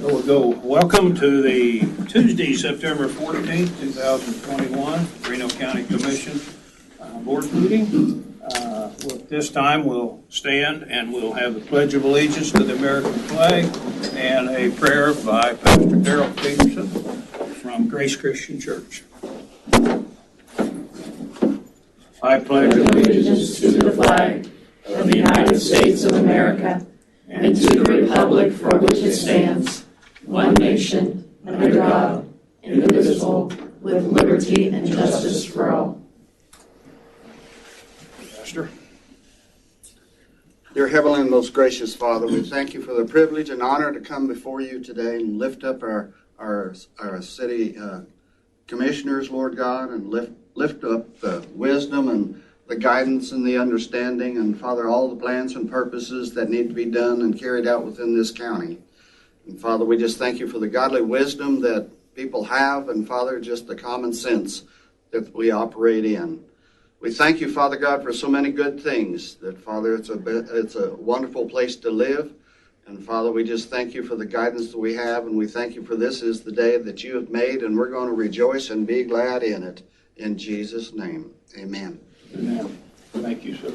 We'll go. Welcome to the Tuesday, September 14th, 2021, Reno County Commission Board meeting. This time we'll stand and we'll have the Pledge of Allegiance to the American flag and a prayer by Pastor Darrell Peterson from Grace Christian Church. I pledge allegiance to the flag of the United States of America and to the republic for which it stands, one nation, under God, indivisible, with liberty and justice for all. Pastor. Dear Heavenly and most gracious Father, we thank you for the privilege and honor to come before you today and lift up our city commissioners, Lord God, and lift up the wisdom and the guidance and the understanding, and Father, all the plans and purposes that need to be done and carried out within this county. And Father, we just thank you for the godly wisdom that people have, and Father, just the common sense that we operate in. We thank you, Father God, for so many good things, that Father, it's a wonderful place to live. And Father, we just thank you for the guidance that we have, and we thank you for this is the day that you have made, and we're going to rejoice and be glad in it. In Jesus' name, amen. Amen. Thank you, sir.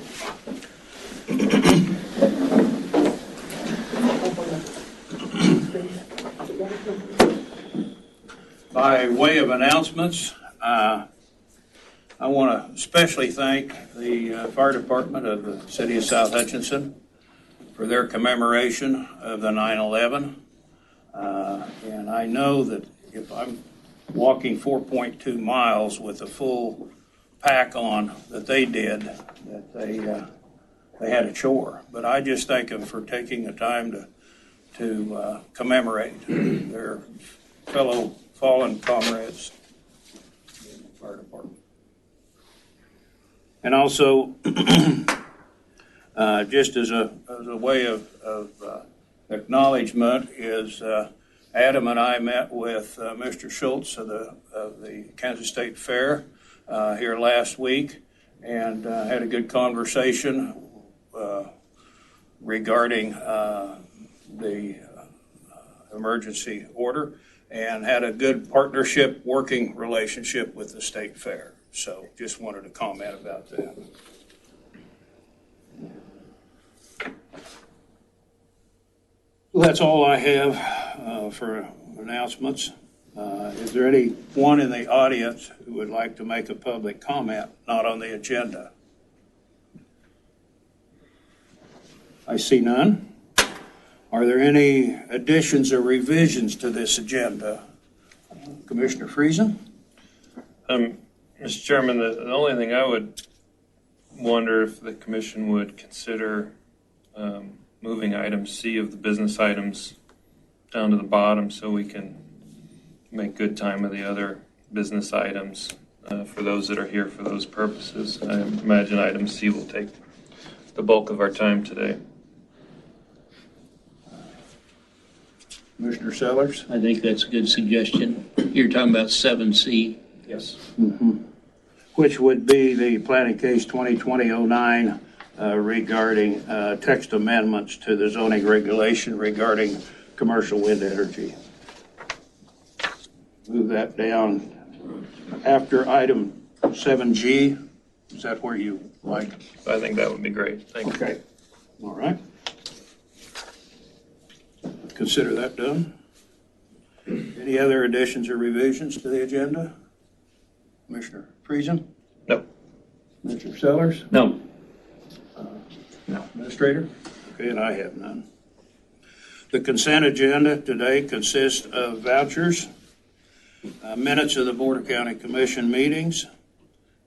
By way of announcements, I want to especially thank the fire department of the city of South Hutchinson for their commemoration of the 9/11. And I know that if I'm walking 4.2 miles with a full pack on that they did, that they had a chore. But I just thank them for taking the time to commemorate their fellow fallen comrades in the fire department. And also, just as a way of acknowledgement, is Adam and I met with Mr. Schultz of the Kansas State Fair here last week, and had a good conversation regarding the emergency order, and had a good partnership, working relationship with the State Fair. So just wanted to comment about that. Well, that's all I have for announcements. Is there anyone in the audience who would like to make a public comment not on the agenda? I see none. Are there any additions or revisions to this agenda? Commissioner Friesen? Mr. Chairman, the only thing I would wonder if the commission would consider moving item C of the business items down to the bottom so we can make good time of the other business items for those that are here for those purposes. I imagine item C will take the bulk of our time today. Commissioner Sellers? I think that's a good suggestion. You're talking about 7C. Yes. Mm-hmm. Which would be the planning case 2020-09 regarding text amendments to the zoning regulation regarding commercial wind energy. Move that down after item 7G. Is that where you like? I think that would be great. Thank you. Okay. All right. Consider that done. Any other additions or revisions to the agenda? Commissioner Friesen? No. Commissioner Sellers? No. No. Administrator? Okay, and I have none. The consent agenda today consists of vouchers, minutes of the Board of County Commission meetings,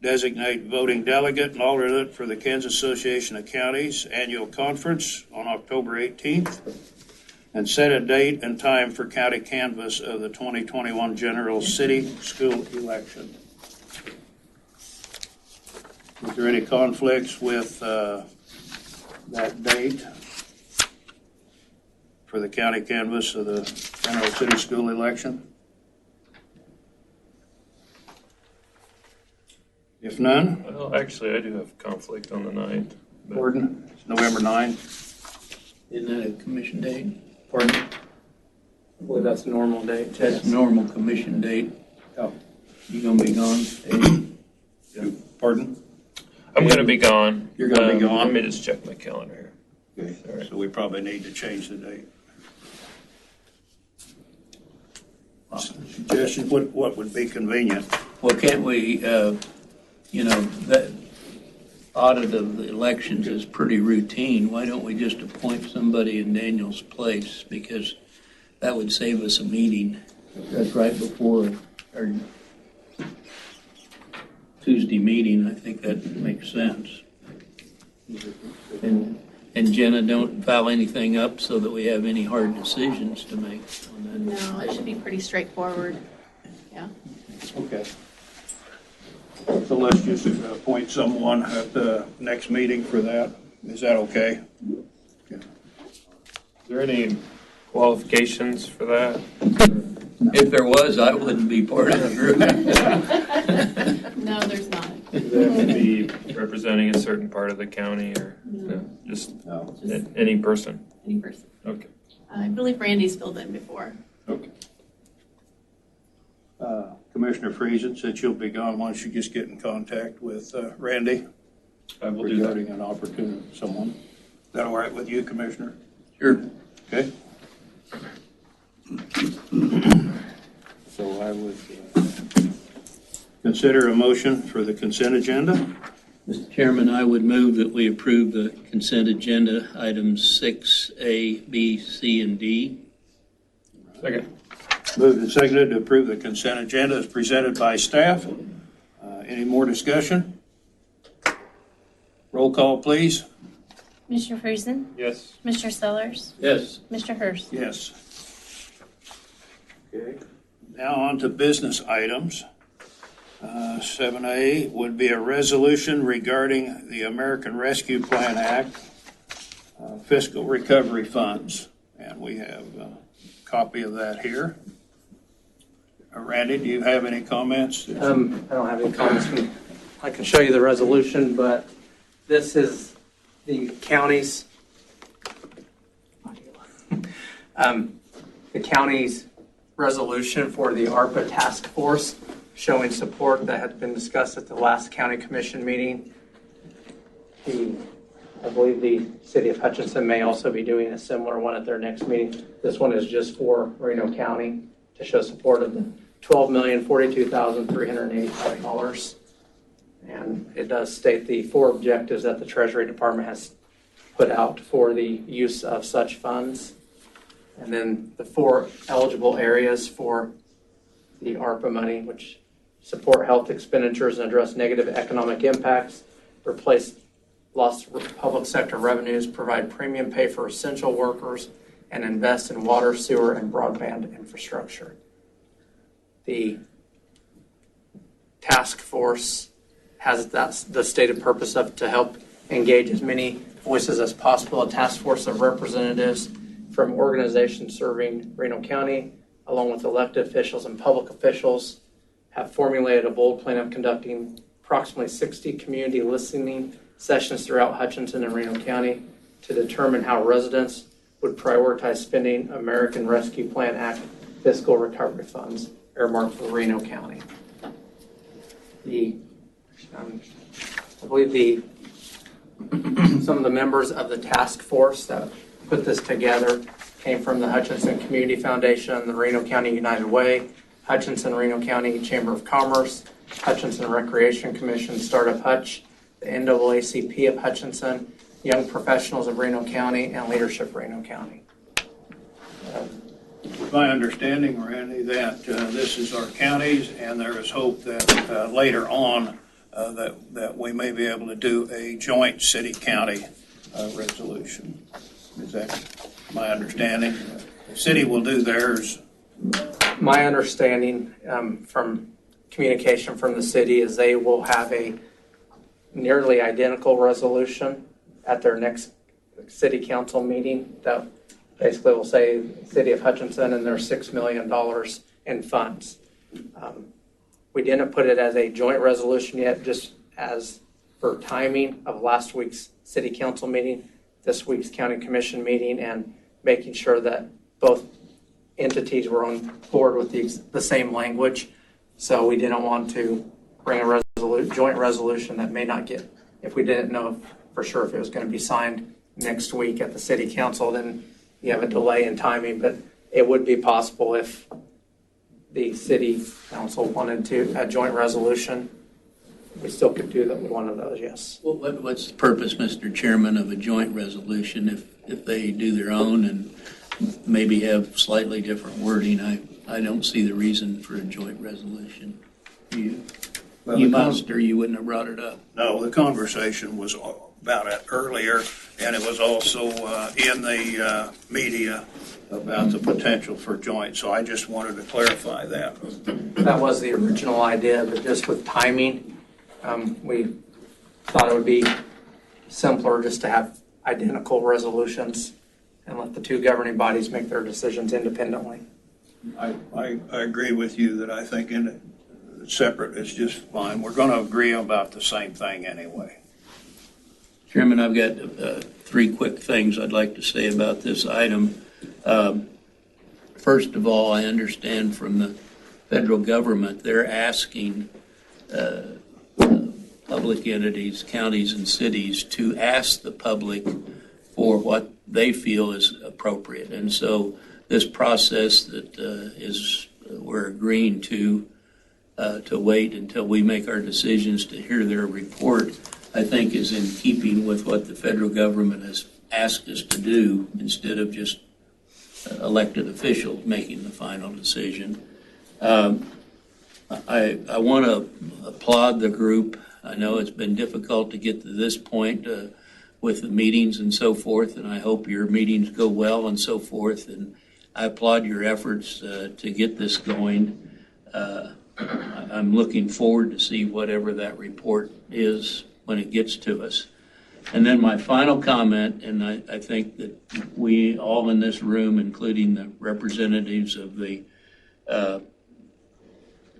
designate voting delegate and alternate for the Kansas Association of Counties annual conference on October 18th, and set a date and time for county canvass of the 2021 general city school election. Is there any conflicts with that date for the county canvass of the general city school election? If none? Well, actually, I do have conflict on the 9th. Pardon? It's November 9. Isn't that a commission date? Pardon? believe that's a normal date. That's normal commission date. Oh. You gonna be gone? Pardon? I'm going to be gone. You're gonna be gone? Let me just check my calendar here. Okay, All right. so we probably need to change the date. Suggestion, what would be convenient? Well, can't we, that audit of the elections is pretty routine. Why don't we just appoint somebody in Daniel's place? Because that would save us a meeting. That's right before our Tuesday meeting. I think that makes sense. And Jenna, don't foul anything up so that we have any hard decisions to make on that. No, it should be pretty straightforward. Yeah. Okay. So let's just appoint someone at the next meeting for that. Is that okay? Is there any qualifications for that? If there was, I wouldn't be part of the group. No, there's not. Does that have to be representing a certain part of the county or just No. any person? Any person. Okay. I believe Randy's filled in before. Okay. Commissioner Friesen, since you'll be gone, why don't you just get in contact with Randy I will do that. regarding an opportunity, someone. Is that all right with you, Commissioner? Sure. Okay. So I would consider a motion for the consent agenda. Mr. Chairman, I would move that we approve the consent agenda items 6A, B, C, and D. Second. Moved and seconded to approve the consent agenda as presented by staff. Any more discussion? Roll call, please. Mr. Friesen? Yes. Mr. Sellers? Yes. Mr. Hurst? Yes. Okay. Now on to business items. 7A would be a resolution regarding the American Rescue Plan Act fiscal recovery funds. And we have a copy of that here. Randy, do you have any comments? I don't have any comments. I can show you the resolution, but this is the county's resolution for the ARPA task force, showing support that had been discussed at the last county commission meeting. I believe the city of Hutchinson may also be doing a similar one at their next meeting. This one is just for Reno County to show support of the $12,042,385. And it does state the 4 objectives that the Treasury Department has put out for the use of such funds. And then the 4 eligible areas for the ARPA money, which support health expenditures and address negative economic impacts, replace lost public sector revenues, provide premium pay for essential workers, and invest in water, sewer, and broadband infrastructure. The task force has the stated purpose of to help engage as many voices as possible. A task force of representatives from organizations serving Reno County, along with elected officials and public officials, have formulated a bold plan of conducting approximately 60 community listening sessions throughout Hutchinson and Reno County to determine how residents would prioritize spending American Rescue Plan Act fiscal recovery funds earmarked for Reno County. I believe some of the members of the task force that put this together came from the Hutchinson Community Foundation, the Reno County United Way, Hutchinson Reno County Chamber of Commerce, Hutchinson Recreation Commission, Startup Hutch, the NAACP of Hutchinson, Young Professionals of Reno County, and Leadership Reno County. My understanding, Randy, that this is our counties, and there is hope that later on that we may be able to do a joint city-county resolution. Is that my understanding? The city will do theirs. My understanding from communication from the city is they will have a nearly identical resolution at their next city council meeting that basically will say City of Hutchinson and their $6 million in funds. We didn't put it as a joint resolution yet, just as for timing of last week's city council meeting, this week's county commission meeting, and making sure that both entities were on board with the same language. So we didn't want to bring a joint resolution that may not get, if we didn't know for sure if it was going to be signed next week at the city council, then you have a delay in timing. But it would be possible if the city council wanted to, a joint resolution, we still could do one of those, yes. Well, what's the purpose, Mr. Chairman, of a joint resolution if they do their own and maybe have slightly different wording? I don't see the reason for a joint resolution. You must, or you wouldn't have brought it up. No, the conversation was about it earlier, and it was also in the media about the potential for joint, so I just wanted to clarify that. That was the original idea, but just with timing, we thought it would be simpler just to have identical resolutions and let the two governing bodies make their decisions independently. I agree with you that I think separate is just fine. We're going to agree about the same thing anyway. Chairman, I've got three quick things I'd like to say about this item. First of all, I understand from the federal government they're asking public entities, counties and cities to ask the public for what they feel is appropriate. And so this process that we're agreeing to wait until we make our decisions to hear their report, I think is in keeping with what the federal government has asked us to do instead of just elected officials making the final decision. I want to applaud the group. I know it's been difficult to get to this point with the meetings and so forth, and I hope your meetings go well and so forth. And I applaud your efforts to get this going. I'm looking forward to see whatever that report is when it gets to us. And then my final comment, and I think that we all in this room, including the representatives of the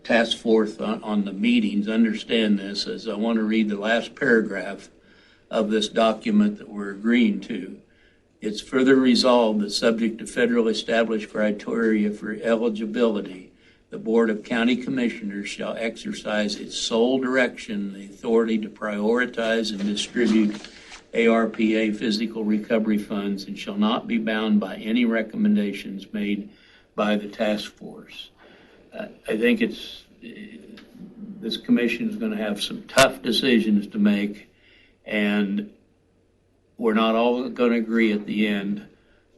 task force on the meetings, understand this, as I want to read the last paragraph of this document that we're agreeing to. It's further resolved that subject to federally established criteria for eligibility, the Board of County Commissioners shall exercise its sole direction, the authority to prioritize and distribute ARPA physical recovery funds, and shall not be bound by any recommendations made by the task force. I think this commission is going to have some tough decisions to make, and we're not all going to agree at the end,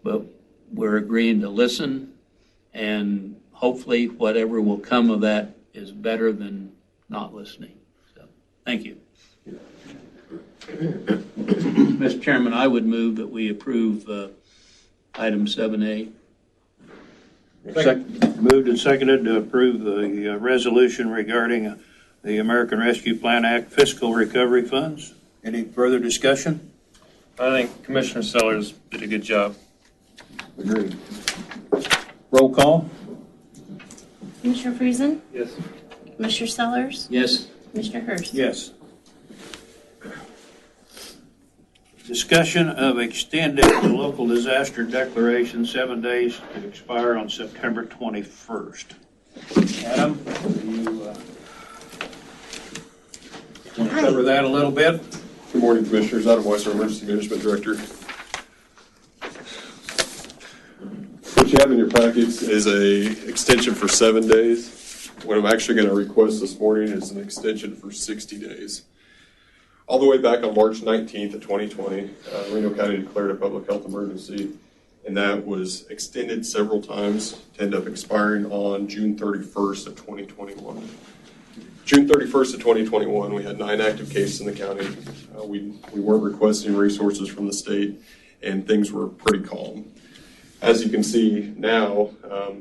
but we're agreeing to listen, and hopefully whatever will come of that is better than not listening. So, thank you. Mr. Chairman, I would move that we approve item 7A. Moved and seconded to approve the resolution regarding the American Rescue Plan Act fiscal recovery funds. Any further discussion? I think Commissioner Sellers did a good job. Agreed. Roll call? Commissioner Friesen? Yes. Commissioner Sellers? Yes. Commissioner Hurst? Yes. Discussion of extending the local disaster declaration 7 days to expire on September 21st. Adam, do you want to cover that a little bit? Good morning, Commissioners. Adam Weiss, our Emergency Management Director. What you have in your packets is a extension for 7 days. What I'm actually going to request this morning is an extension for 60 days. All the way back on March 19th of 2020, Reno County declared a public health emergency, and that was extended several times to end up expiring on June 31st of 2021. June 31st of 2021, we had 9 active cases in the county. We weren't requesting resources from the state, and things were pretty calm. As you can see now,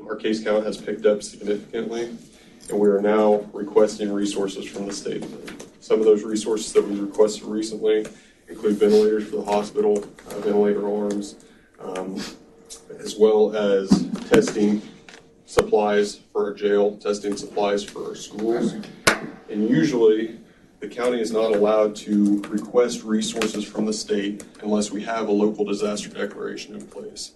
our case count has picked up significantly, and we are now requesting resources from the state. Some of those resources that we requested recently include ventilators for the hospital, ventilator arms, as well as testing supplies for our jail, testing supplies for our schools. And usually, the county is not allowed to request resources from the state unless we have a local disaster declaration in place.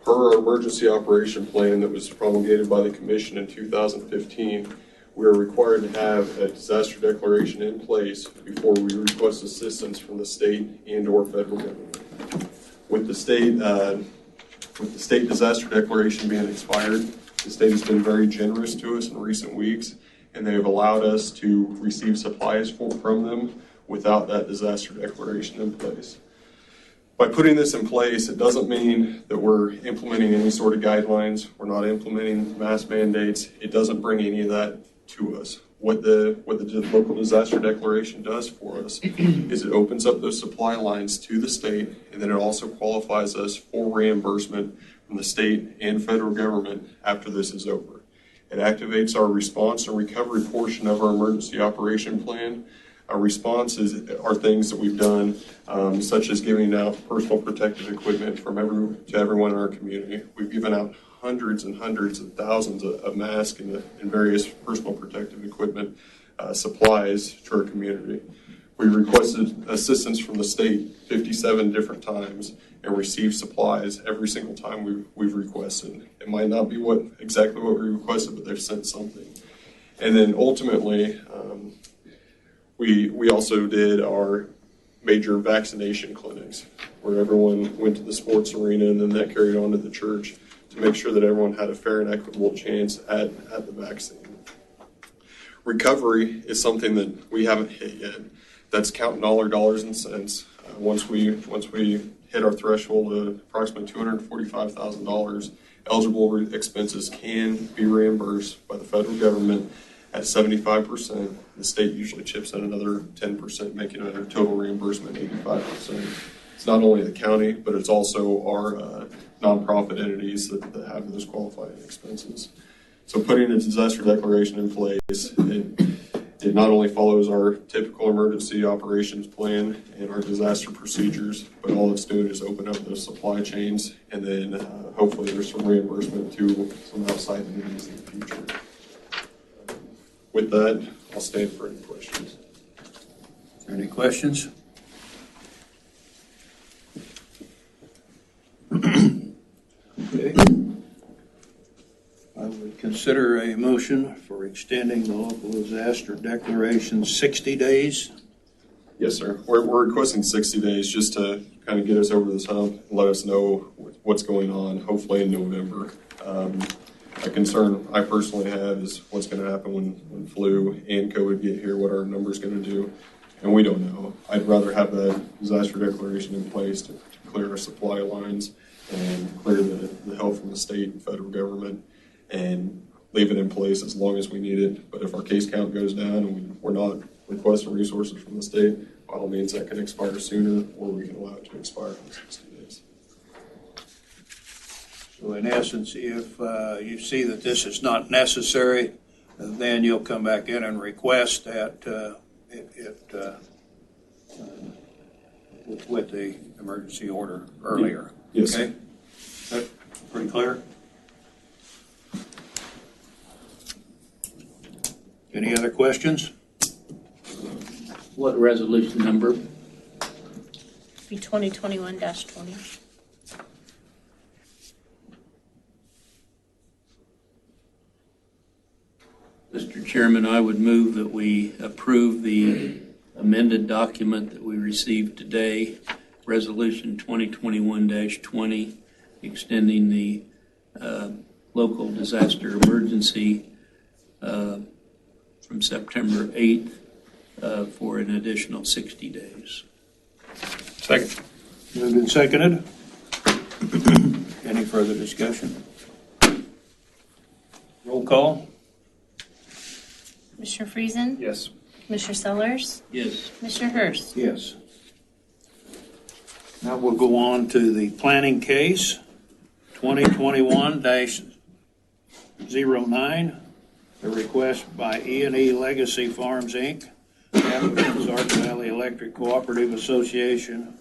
Per our emergency operation plan that was promulgated by the Commission in 2015, we are required to have a disaster declaration in place before we request assistance from the state and/or federal government. With the state disaster declaration being expired, the state has been very generous to us in recent weeks, and they have allowed us to receive supplies from them without that disaster declaration in place. By putting this in place, it doesn't mean that we're implementing any sort of guidelines. We're not implementing mass mandates. It doesn't bring any of that to us. What the local disaster declaration does for us is it opens up those supply lines to the state, and then it also qualifies us for reimbursement from the state and federal government after this is over. It activates our response and recovery portion of our emergency operation plan. Our responses are things that we've done, such as giving out personal protective equipment to everyone in our community. We've given out hundreds and hundreds of thousands of masks and various personal protective equipment supplies to our community. We requested assistance from the state 57 different times and received supplies every single time we've requested. It might not be exactly what we requested, but they've sent something. And then ultimately, we also did our major vaccination clinics where everyone went to the sports arena, and then that carried on to the church to make sure that everyone had a fair and equitable chance at the vaccine. Recovery is something that we haven't hit yet. That's counting all our dollars and cents. Once we hit our threshold of approximately $245,000, eligible expenses can be reimbursed by the federal government at 75%. The state usually chips in another 10%, making our total reimbursement 85%. It's not only the county, but it's also our nonprofit entities that have those qualifying expenses. So putting a disaster declaration in place, it not only follows our typical emergency operations plan and our disaster procedures, but all it's doing is open up those supply chains, and then hopefully there's some reimbursement to some outside entities in the future. With that, I'll stand for any questions. Any questions? Okay. I would consider a motion for extending the local disaster declaration 60 days. Yes, sir. We're requesting 60 days just to kind of get us over this hump and let us know what's going on, hopefully in November. A concern I personally have is what's going to happen when flu and COVID get here, what our number's going to do, and we don't know. I'd rather have that disaster declaration in place to clear our supply lines and clear the help from the state and federal government and leave it in place as long as we need it. But if our case count goes down and we're not requesting resources from the state, by all means that can expire sooner, or we can allow it to expire in 60 days. So in essence, if you see that this is not necessary, then you'll come back in and request that with the emergency order earlier. Yes. Okay? Is that pretty clear? Any other questions? What resolution number? Be 2021-20. Mr. Chairman, I would move that we approve the amended document that we received today, Resolution 2021-20, extending the local disaster emergency from September 8th for an additional 60 days. Second. Moved and seconded. Any further discussion? Roll call. Commissioner Friesen? Yes. Commissioner Sellers? Yes. Commissioner Hurst? Yes. Now we'll go on to the planning case, 2021-09, the request by E&E Legacy Farms, Inc., applicants Ark Valley Electric Cooperative Association,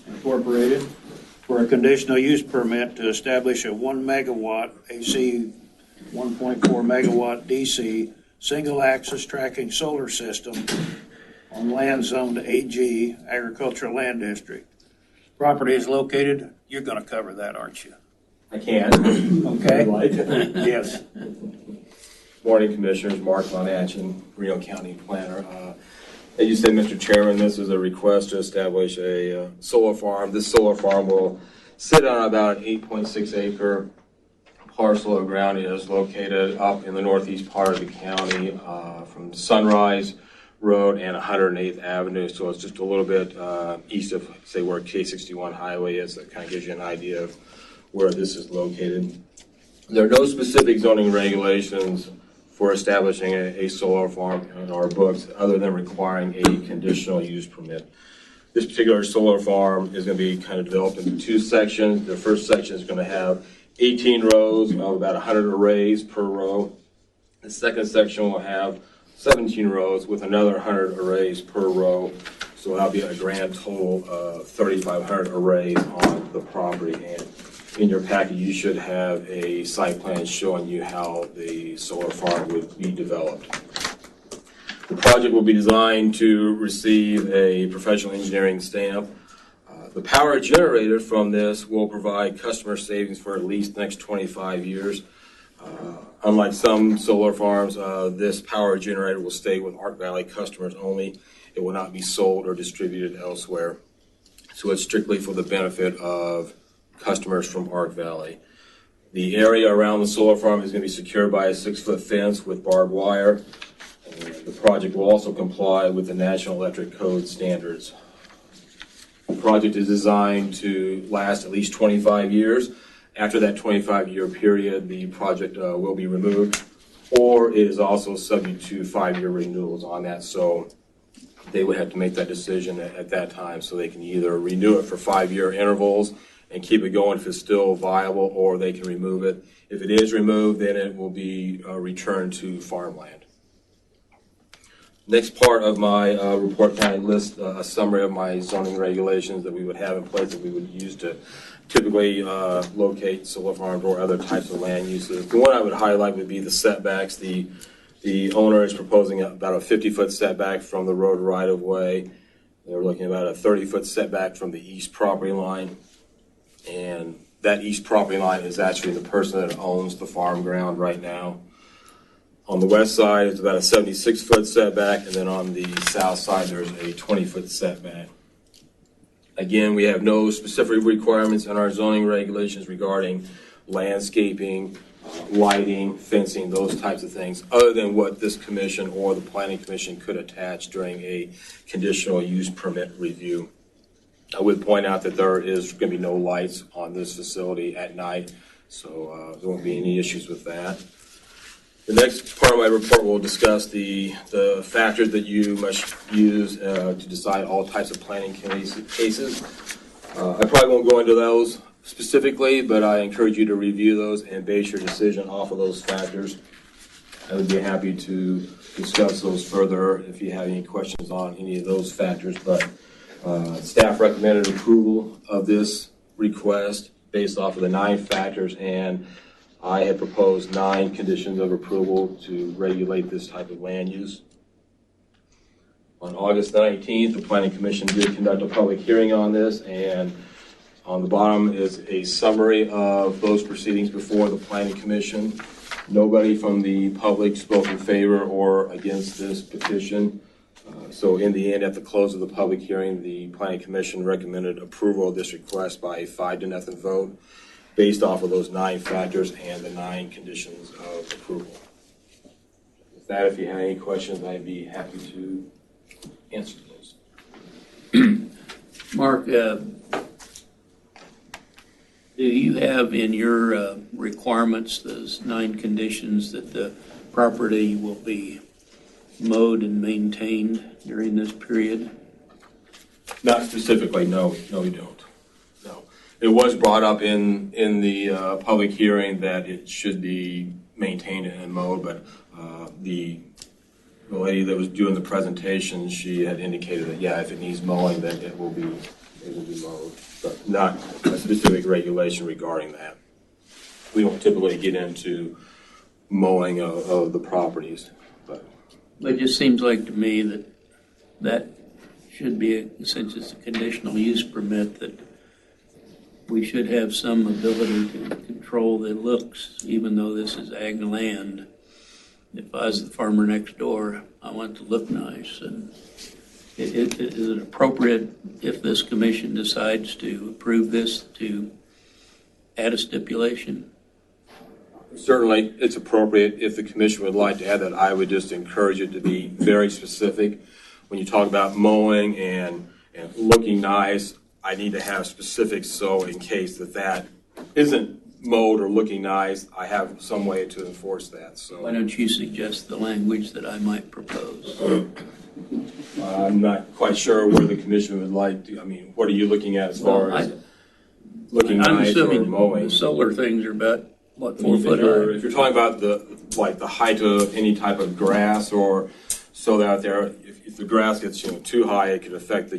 Incorporated, for a conditional use permit to establish a 1 megawatt AC, 1.4 megawatt DC, single-axis tracking solar system on land zoned AG, Agricultural Land District. Property is located, you're going to cover that, aren't you? I can. Okay? Like. Yes. Morning, Commissioners. Mark Monanchin, Reno County Planner. As you said, Mr. Chairman, this is a request to establish a solar farm. This solar farm will sit on about an 8.6 acre parcel of ground. It is located up in the northeast part of the county from Sunrise Road and 108th Avenue. So it's just a little bit east of, say, where K61 Highway is. That kind of gives you an idea of where this is located. There are no specific zoning regulations for establishing a solar farm in our books other than requiring a conditional use permit. This particular solar farm is going to be kind of developed into two sections. The first section is going to have 18 rows of about 100 arrays per row. The second section will have 17 rows with another 100 arrays per row. So that'll be a grand total of 3,500 arrays on the property. And in your packet, you should have a site plan showing you how the solar farm would be developed. The project will be designed to receive a professional engineering stamp. The power generated from this will provide customer savings for at least the next 25 years. Unlike some solar farms, this power generator will stay with Ark Valley customers only. It will not be sold or distributed elsewhere. So it's strictly for the benefit of customers from Ark Valley. The area around the solar farm is going to be secured by a 6-foot fence with barbed wire. The project will also comply with the National Electric Code standards. The project is designed to last at least 25 years. After that 25-year period, the project will be removed, or it is also subject to 5-year renewals on that. So they would have to make that decision at that time, so they can either renew it for 5-year intervals and keep it going if it's still viable, or they can remove it. If it is removed, then it will be returned to farmland. Next part of my report kind of lists a summary of my zoning regulations that we would have in place that we would use to typically locate solar farms or other types of land uses. The one I would highlight would be the setbacks. The owner is proposing about a 50-foot setback from the road right-of-way. They're looking at about a 30-foot setback from the east property line. And that east property line is actually the person that owns the farm ground right now. On the west side, it's about a 76-foot setback, and then on the south side, there's a 20-foot setback. Again, we have no specific requirements in our zoning regulations regarding landscaping, lighting, fencing, those types of things, other than what this commission or the planning commission could attach during a conditional use permit review. I would point out that there is going to be no lights on this facility at night, so there won't be any issues with that. The next part of my report will discuss the factors that you must use to decide all types of planning cases. I probably won't go into those specifically, but I encourage you to review those and base your decision off of those factors. I would be happy to discuss those further if you have any questions on any of those factors, but staff recommended approval of this request based off of the 9 factors, and I have proposed 9 conditions of approval to regulate this type of land use. On August 19th, the Planning Commission did conduct a public hearing on this, and on the bottom is a summary of those proceedings before the Planning Commission. Nobody from the public spoke in favor or against this petition. So in the end, at the close of the public hearing, the Planning Commission recommended approval of this request by a 5-0 vote based off of those 9 factors and the 9 conditions of approval. With that, if you have any questions, I'd be happy to answer those. Mark, do you have in your requirements those 9 conditions that the property will be mowed and maintained during this period? Not specifically, no, we don't. No, it was brought up in the public hearing that it should be maintained and mowed, but the lady that was doing the presentation, she had indicated that if it needs mowing, then it will be mowed, but not a specific regulation regarding that. We don't typically get into mowing of the properties, but It just seems like to me that should be, since it's a conditional use permit, that we should have some ability to control the looks, even though this is ag land. If I was the farmer next door, I want it to look nice. And is it appropriate if this commission decides to approve this to add a stipulation? Certainly, it's appropriate. If the commission would like to add that, I would just encourage it to be very specific. When you talk about mowing and looking nice, I need to have specifics, so in case that isn't mowed or looking nice, I have some way to enforce that. So Why don't you suggest the language that I might propose? I'm not quite sure where the commission would like to. I mean, what are you looking at as far as looking I'm nice assuming or mowing? the solar things are about, what, I mean, 4 foot high? if you're talking about the height of any type of grass, or so that if the grass gets too high, it could affect the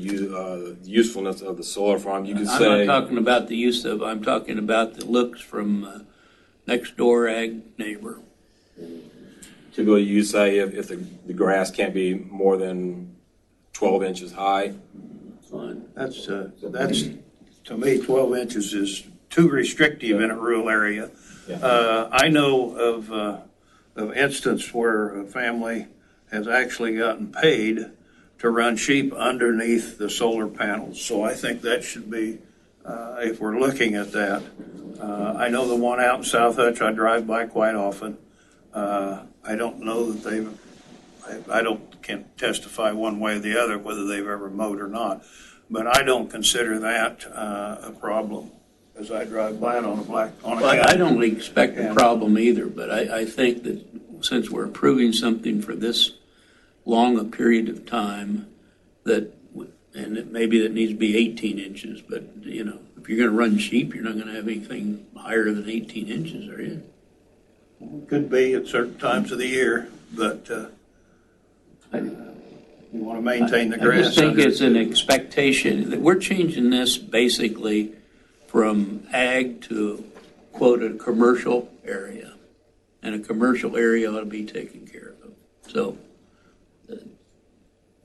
usefulness of the solar farm. You could I'm say not talking about the use of, I'm talking about the looks from next door ag neighbor. typically you say if the grass can't be more than 12 inches high. Fine. That's to me, 12 inches is too restrictive in a rural area. Yeah. I know of instance where a family has actually gotten paid to run sheep underneath the solar panels. So I think that should be, if we're looking at that. I know the one out in South Hutch I drive by quite often. I don't know that can't testify one way or the other whether they've ever mowed or not. But I don't consider that a problem as I drive by it on a Well, I don't expect a problem either, but I think that since we're approving something for this long a period of time, maybe that needs to be 18 inches, but if you're going to run sheep, you're not going to have anything higher than 18 inches, are you? Could be at certain times of the year, but you want to maintain the grass. I just think under it's an expectation that we're changing this basically from ag to, quote, a commercial area. And a commercial area ought to be taken care of. So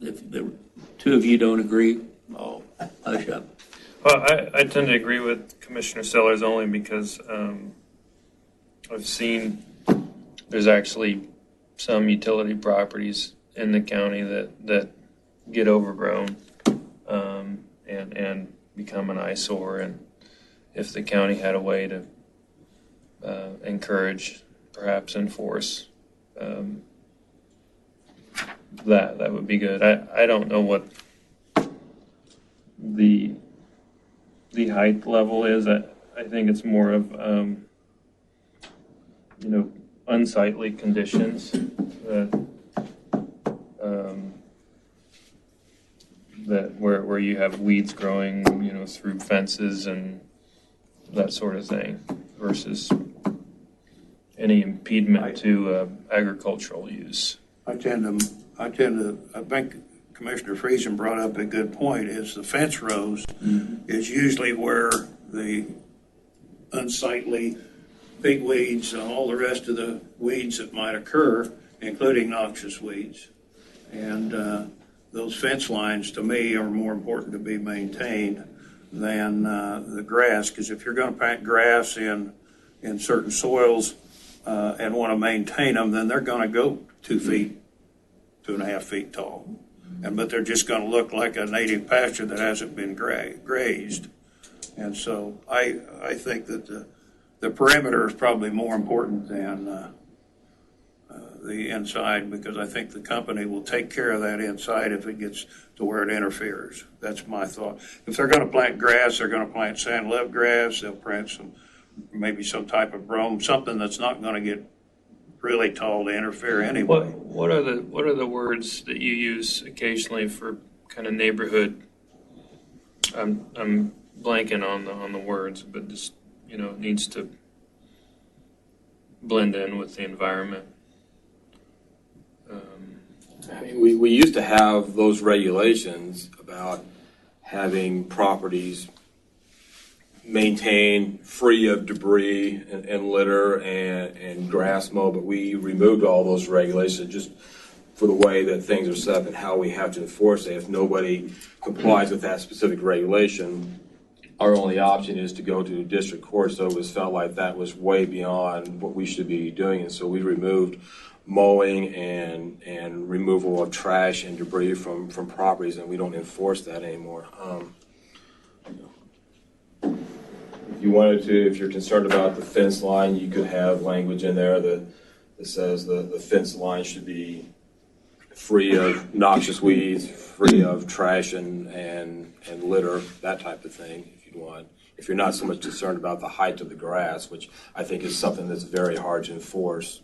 if the two of you don't agree, I'll hush up. Well, I tend to agree with Commissioner Sellers only because I've seen there's actually some utility properties in the county that get overgrown and become an eyesore. And if the county had a way to encourage, perhaps enforce that would be good. I don't know what the height level is. I think it's more of unsightly conditions that where you have weeds growing through fences and that sort of thing versus any impediment to agricultural use. I think Commissioner Friesen brought up a good point, is the fence rows is usually where the unsightly pigweeds and all the rest of the weeds that might occur, including noxious weeds. And those fence lines, to me, are more important to be maintained than the grass, because if you're going to plant grass in certain soils and want to maintain them, then they're going to go 2 feet, 2.5 feet tall. But they're just going to look like a native pasture that hasn't been grazed. And so I think that the perimeter is probably more important than the inside, because I think the company will take care of that inside if it gets to where it interferes. That's my thought. If they're going to plant grass, they're going to plant sand-love grass. They'll plant maybe some type of brome, something that's not going to get really tall to interfere anyway. What are the words that you use occasionally for kind of neighborhood? I'm blanking on the words, but just it needs to blend in with the environment. I mean, we used to have those regulations about having properties maintained free of debris and litter and grass mow, but we removed all those regulations just for the way that things are set up and how we have to enforce it. If nobody complies with that specific regulation, our only option is to go to district court, so it was felt like that was way beyond what we should be doing, and so we removed mowing and removal of trash and debris from properties, and we don't enforce that anymore. If you wanted to, if you're concerned about the fence line, you could have language in there that says the fence line should be free of noxious weeds, free of trash and litter, that type of thing, if you'd want. If you're not so much concerned about the height of the grass, which I think is something that's very hard to enforce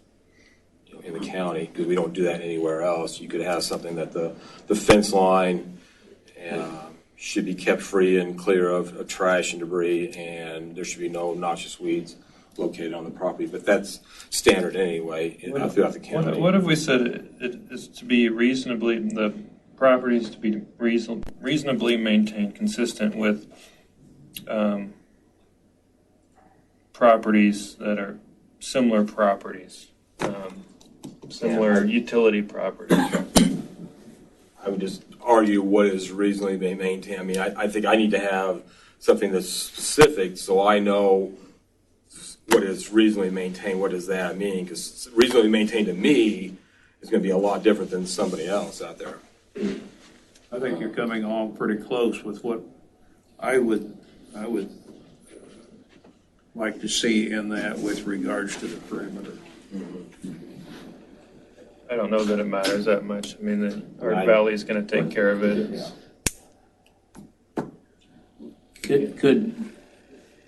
in the county, because we don't do that anywhere else. You could have something that the fence line should be kept free and clear of trash and debris, and there should be no noxious weeds located on the property. But that's standard anyway throughout the county. What if we said it is to be reasonably, the properties to be reasonably maintained, consistent with properties that are similar properties, similar utility properties? I would just argue what is reasonably being maintained. I mean, I think I need to have something that's specific so I know what is reasonably maintained. What does that mean? Because reasonably maintained to me is going to be a lot different than somebody else out there. I think you're coming on pretty close with what I would like to see in that with regards to the perimeter. I don't know that it matters that much. I mean, the Art Valley is going to take care of it.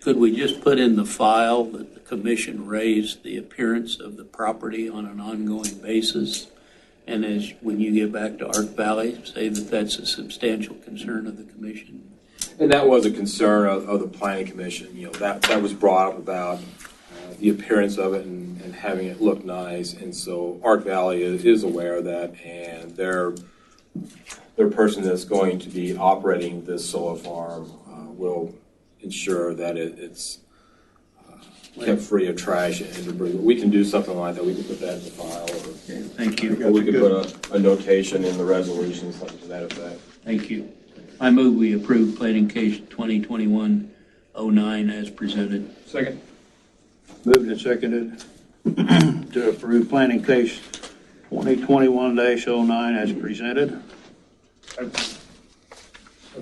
Could we just put in the file that the commission raised the appearance of the property on an ongoing basis? And as when you get back to Art Valley, say that that's a substantial concern of the commission? And that was a concern of the planning commission. You know, that was brought up about the appearance of it and having it look nice. And so Art Valley is aware of that, and their person that's going to be operating this solar farm will ensure that it's kept free of trash and debris. We can do something like that. We can put that in the file. Okay, thank you. Or we could put a notation in the resolution, something to that effect. Thank you. I move we approve planning case 2021-09 as presented. Second. Moved and seconded to approve planning case 2021-09 as presented. I've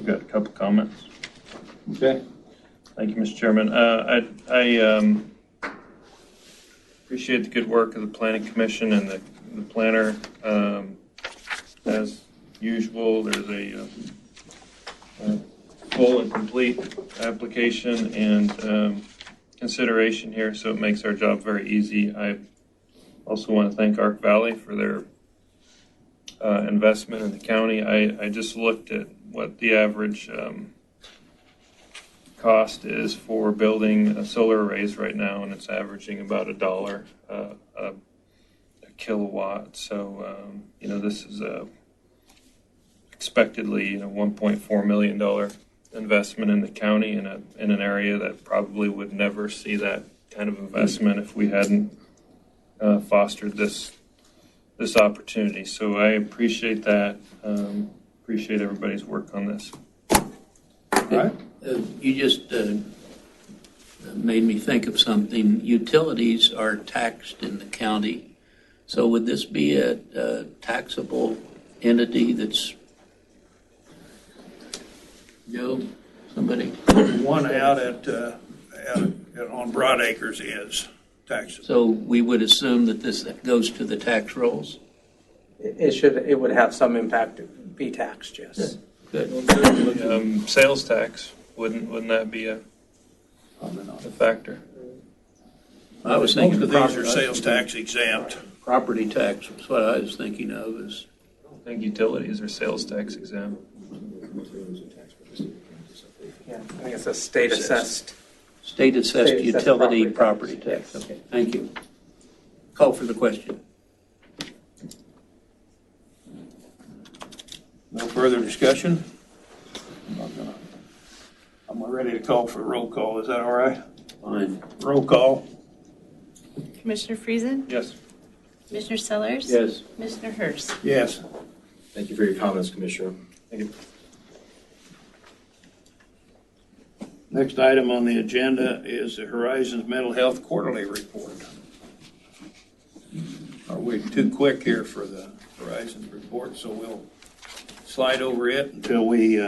got a couple comments. Okay. Thank you, Mr. Chairman. I appreciate the good work of the Planning Commission and the planner. As usual, there's a full and complete application and consideration here, so it makes our job very easy. I also want to thank Ark Valley for their investment in the county. I just looked at what the average cost is for building solar arrays right now, and it's averaging about $1 a kilowatt. So this is a expectedly $1.4 million investment in the county in an area that probably would never see that kind of investment if we hadn't fostered this opportunity. So I appreciate that. Appreciate everybody's work on this. All right. You just made me think of something. Utilities are taxed in the county. So would this be a taxable entity that's, Joe, somebody? One out on Broad Acres is taxable. So we would assume that this goes to the tax rolls? It would have some impact to be taxed, yes. Good. Sales tax, wouldn't that be a factor? I was Most thinking of these are sales tax exempt. property tax was what I was thinking of. Is I don't think utilities are sales tax exempt. Yeah, I think it's a state assessed. state assessed State assessed utility property property tax. tax. Okay, thank you. Call for the question. No further discussion? I'm ready to call for a roll call. Is that all right? Fine. Roll call. Commissioner Friesen? Yes. Commissioner Sellers? Yes. Commissioner Hurst? Yes. Thank you for your comments, Commissioner. Thank you. Next item on the agenda is the Horizons Mental Health Quarterly Report. Are we too quick here for the Horizons report? So we'll slide over it until we...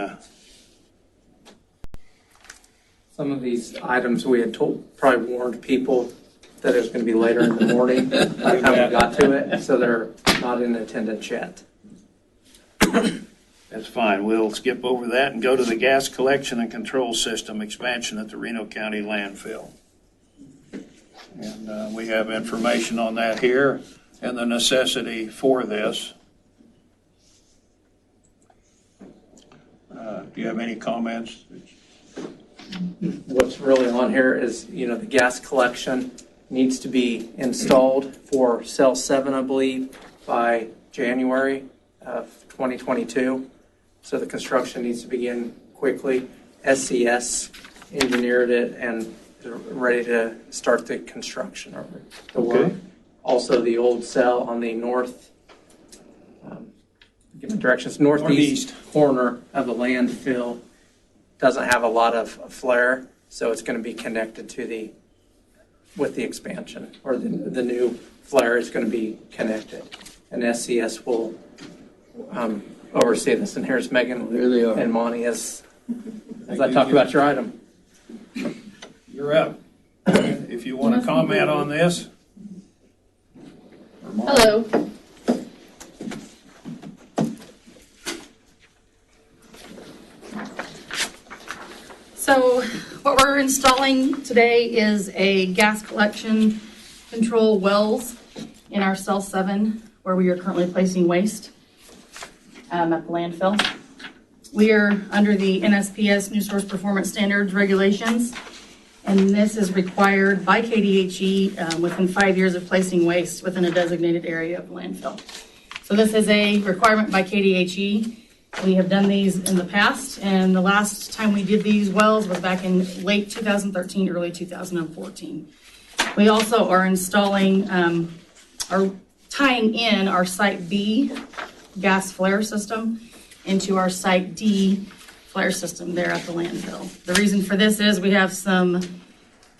Some of these items we had probably warned people that it was going to be later in the morning by the time we got to it, so they're not in attendance yet. That's fine. We'll skip over that and go to the gas collection and control system expansion at the Reno County Landfill. And we have information on that here and the necessity for this. Do you have any comments? What's really on here is, the gas collection needs to be installed for cell 7, I believe, by January of 2022. So the construction needs to begin quickly. SCS engineered it and is ready to start the construction of the work. Okay. Also, the old cell on the give me directions, northeast corner of the landfill doesn't have a lot of flare, so it's going to be connected to with the expansion, or the new flare is going to be connected. And SCS will oversee this. And here's Megan There they are. and Monty as I talk about your item. You're up. If you want to comment on this. Hello. So what we're installing today is a gas collection control wells in our cell 7, where we are currently placing waste at the landfill. We are under the NSPS New Source Performance Standards regulations, and this is required by KDHE within 5 years of placing waste within a designated area of the landfill. So this is a requirement by KDHE. We have done these in the past, and the last time we did these wells was back in late 2013, early 2014. We also are installing, or tying in our Site B gas flare system into our Site D flare system there at the landfill. The reason for this is we have some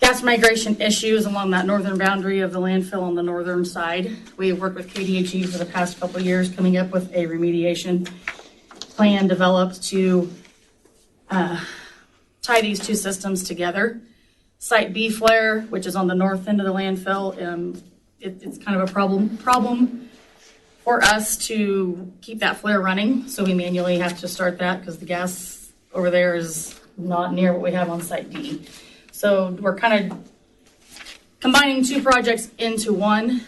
gas migration issues along that northern boundary of the landfill on the northern side. We have worked with KDHE for the past couple of years, coming up with a remediation plan developed to tie these two systems together. Site B flare, which is on the north end of the landfill, it's kind of a problem for us to keep that flare running. So we manually have to start that because the gas over there is not near what we have on Site D. So we're kind of combining two projects into one.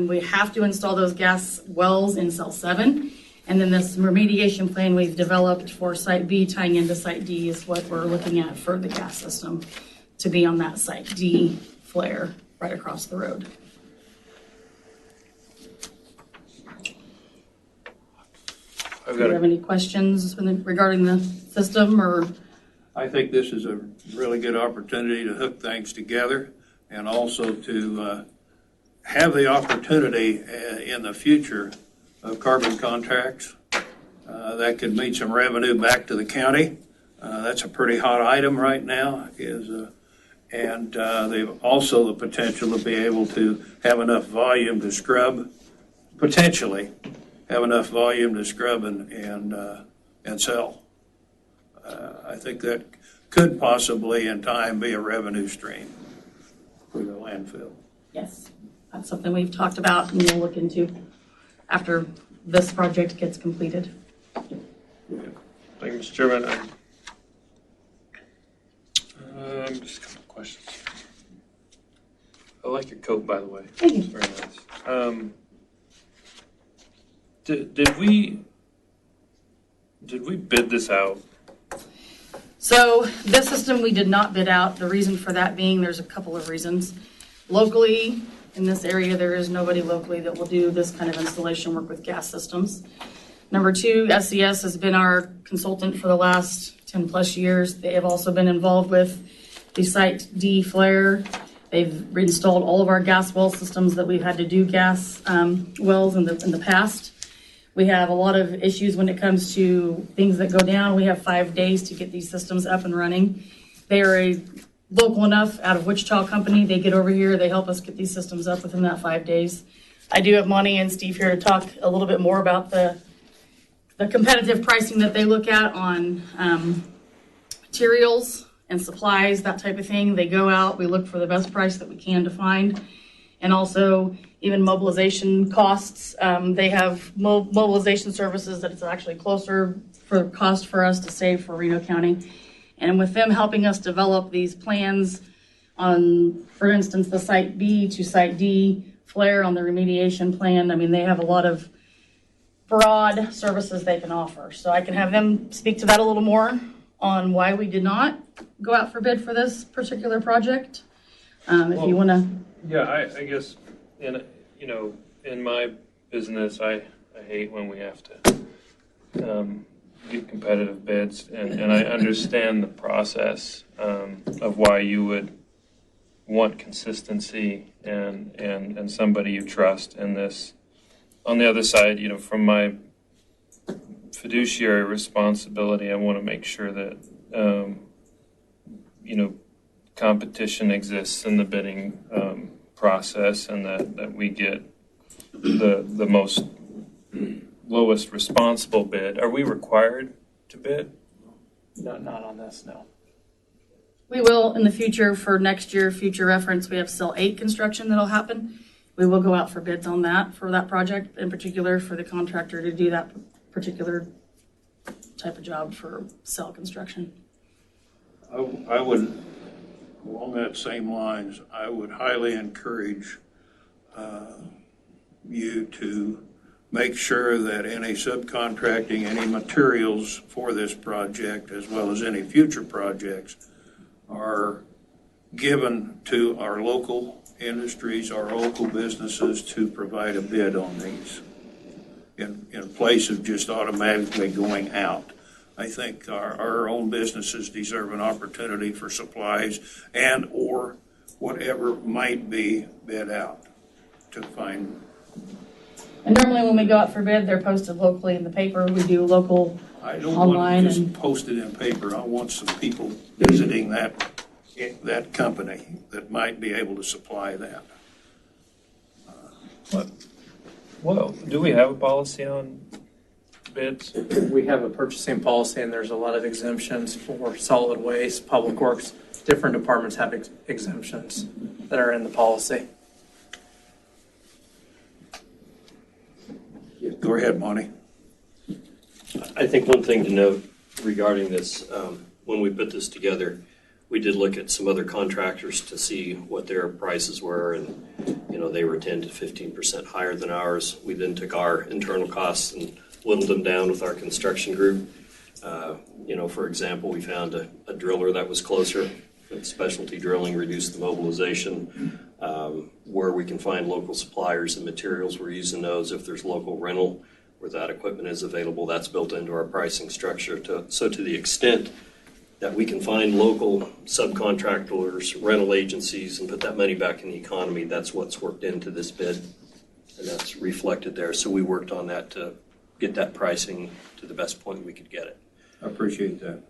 We have to install those gas wells in cell 7. And then this remediation plan we've developed for Site B tying into Site D is what we're looking at for the gas system to be on that Site D flare right across the road. Do you have any questions regarding the system, or? I think this is a really good opportunity to hook things together and also to have the opportunity in the future of carbon contracts that could mean some revenue back to the county. That's a pretty hot item right now. And they've also the potential to be able to have enough volume to scrub, potentially have enough volume to scrub and sell. I think that could possibly in time be a revenue stream for the landfill. Yes, that's something we've talked about and we'll look into after this project gets completed. Thank you, Mr. Chairman. Just a couple of questions. I like your coat, by the way. Thank you. It's very nice. Did we bid this out? So this system we did not bid out. The reason for that being there's a couple of reasons. Locally, in this area, there is nobody locally that will do this kind of installation work with gas systems. Number two, SCS has been our consultant for the last 10 plus years. They have also been involved with the Site D flare. They've reinstalled all of our gas well systems that we've had to do gas wells in the past. We have a lot of issues when it comes to things that go down. We have 5 days to get these systems up and running. They are a local enough out of Wichita company. They get over here, they help us get these systems up within that 5 days. I do have Monty and Steve here to talk a little bit more about the competitive pricing that they look at on materials and supplies, that type of thing. They go out, we look for the best price that we can to find, and also even mobilization costs. They have mobilization services that it's actually closer for cost for us to save for Reno County. And with them helping us develop these plans on, for instance, the Site B to Site D, flare on the remediation plan, I mean, they have a lot of broad services they can offer. So I can have them speak to that a little more on why we did not go out for bid for this particular project. If you want to. Yeah, I guess in my business, I hate when we have to get competitive bids, and I understand the process of why you would want consistency and somebody you trust in this. On the other side, from my fiduciary responsibility, I want to make sure that competition exists in the bidding process, and that we get the most lowest responsible bid. Are we required to bid? No, not on this, no. We will in the future for next year, future reference. We have cell 8 construction that'll happen. We will go out for bids on that for that project, in particular for the contractor to do that particular type of job for cell construction. I would, along that same lines, I would highly encourage you to make sure that any subcontracting, any materials for this project, as well as any future projects, are given to our local industries, our local businesses to provide a bid on these in place of just automatically going out. I think our own businesses deserve an opportunity for supplies and or whatever might be bid out to find. And normally when we go out for bid, they're posted locally in the paper. We do local I don't online want to just post it in paper. I want some people visiting that company that might be able to supply that. Well, do we have a policy on bids? We have a purchasing policy, and there's a lot of exemptions for solid waste, public works. Different departments have exemptions that are in the policy. Go ahead, Monty. I think one thing to note regarding this, when we put this together, we did look at some other contractors to see what their prices were, and they were 10 to 15% higher than ours. We then took our internal costs and whittled them down with our construction group. For example, we found a driller that was closer. Specialty drilling reduced the mobilization. Where we can find local suppliers and materials, we're using those. If there's local rental where that equipment is available, that's built into our pricing structure. So to the extent that we can find local subcontractors, rental agencies, and put that money back in the economy, that's what's worked into this bid, and that's reflected there. So we worked on that to get that pricing to the best point we could get it. I appreciate that.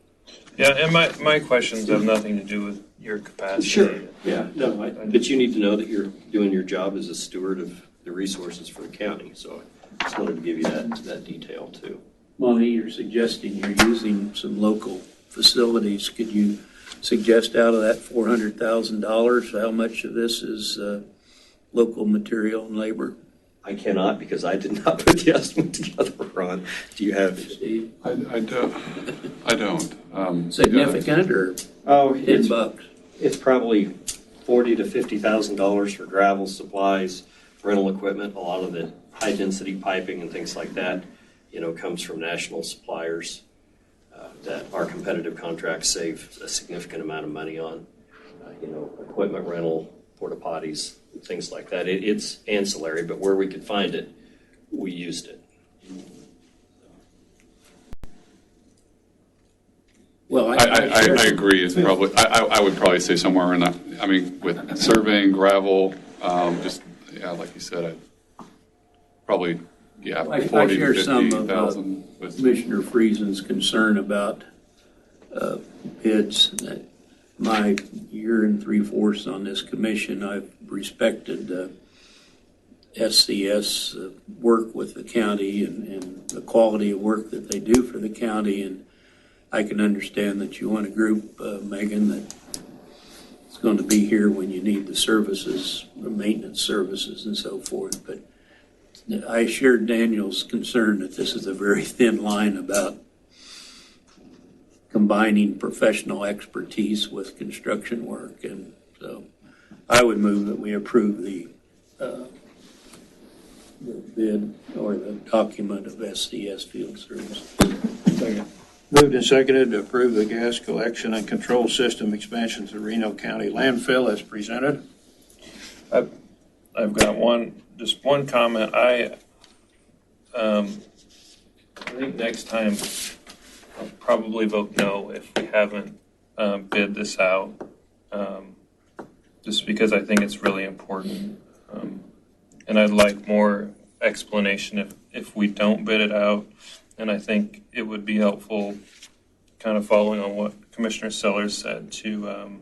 Yeah, and my questions have nothing to do with your capacity. Sure. Yeah. No, but you need to know that you're doing your job as a steward of the resources for the county. So I just wanted to give you that detail too. Monty, you're suggesting you're using some local facilities. Could you suggest out of that $400,000, how much of this is local material and labor? I cannot, because I did not put the estimate together, Ron. Do you have? Steve? I don't. Significant or $10? It's probably $40,000 to $50,000 for gravel supplies, rental equipment. A lot of the high density piping and things like that, comes from national suppliers that our competitive contracts save a significant amount of money on. Equipment rental, porta potties, things like that. It's ancillary, but where we could find it, we used it. Well, I agree. It's probably, I would probably say somewhere in that, with surveying, gravel, like you said, probably, I 40 share to some 50,000. of Commissioner Friesen's concern about bids. my year and 3/4 on this commission, I've respected SCS work with the county and the quality of work that they do for the county. And I can understand that you want a group, Megan, that is going to be here when you need the services, the maintenance services and so forth. But I shared Daniel's concern that this is a very thin line about combining professional expertise with construction work. And so I would move that we approve the bid or the document of SCS Field Service. Second. Moved and seconded to approve the gas collection and control system expansion to Reno County landfill as presented. I've got just one comment. I think next time I'll probably vote no if we haven't bid this out, just because I think it's really important. And I'd like more explanation if we don't bid it out. And I think it would be helpful, kind of following on what Commissioner Sellers said, to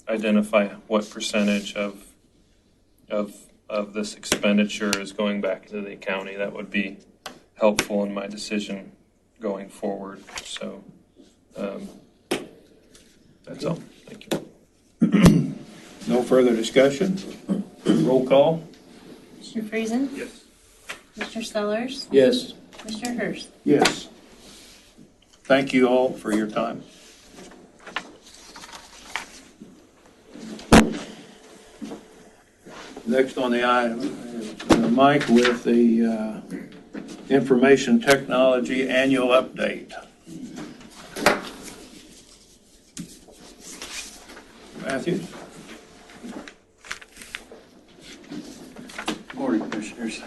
identify what percentage of this expenditure is going back to the county. That would be helpful in my decision going forward. So that's all. Thank you. No further discussion. Roll call. Mr. Friesen? Yes. Mr. Sellers? Yes. Mr. Hurst? Yes. Thank you all for your time. Next on the item is Mike with the Information Technology Annual Update. Matthew? Good morning, Commissioners.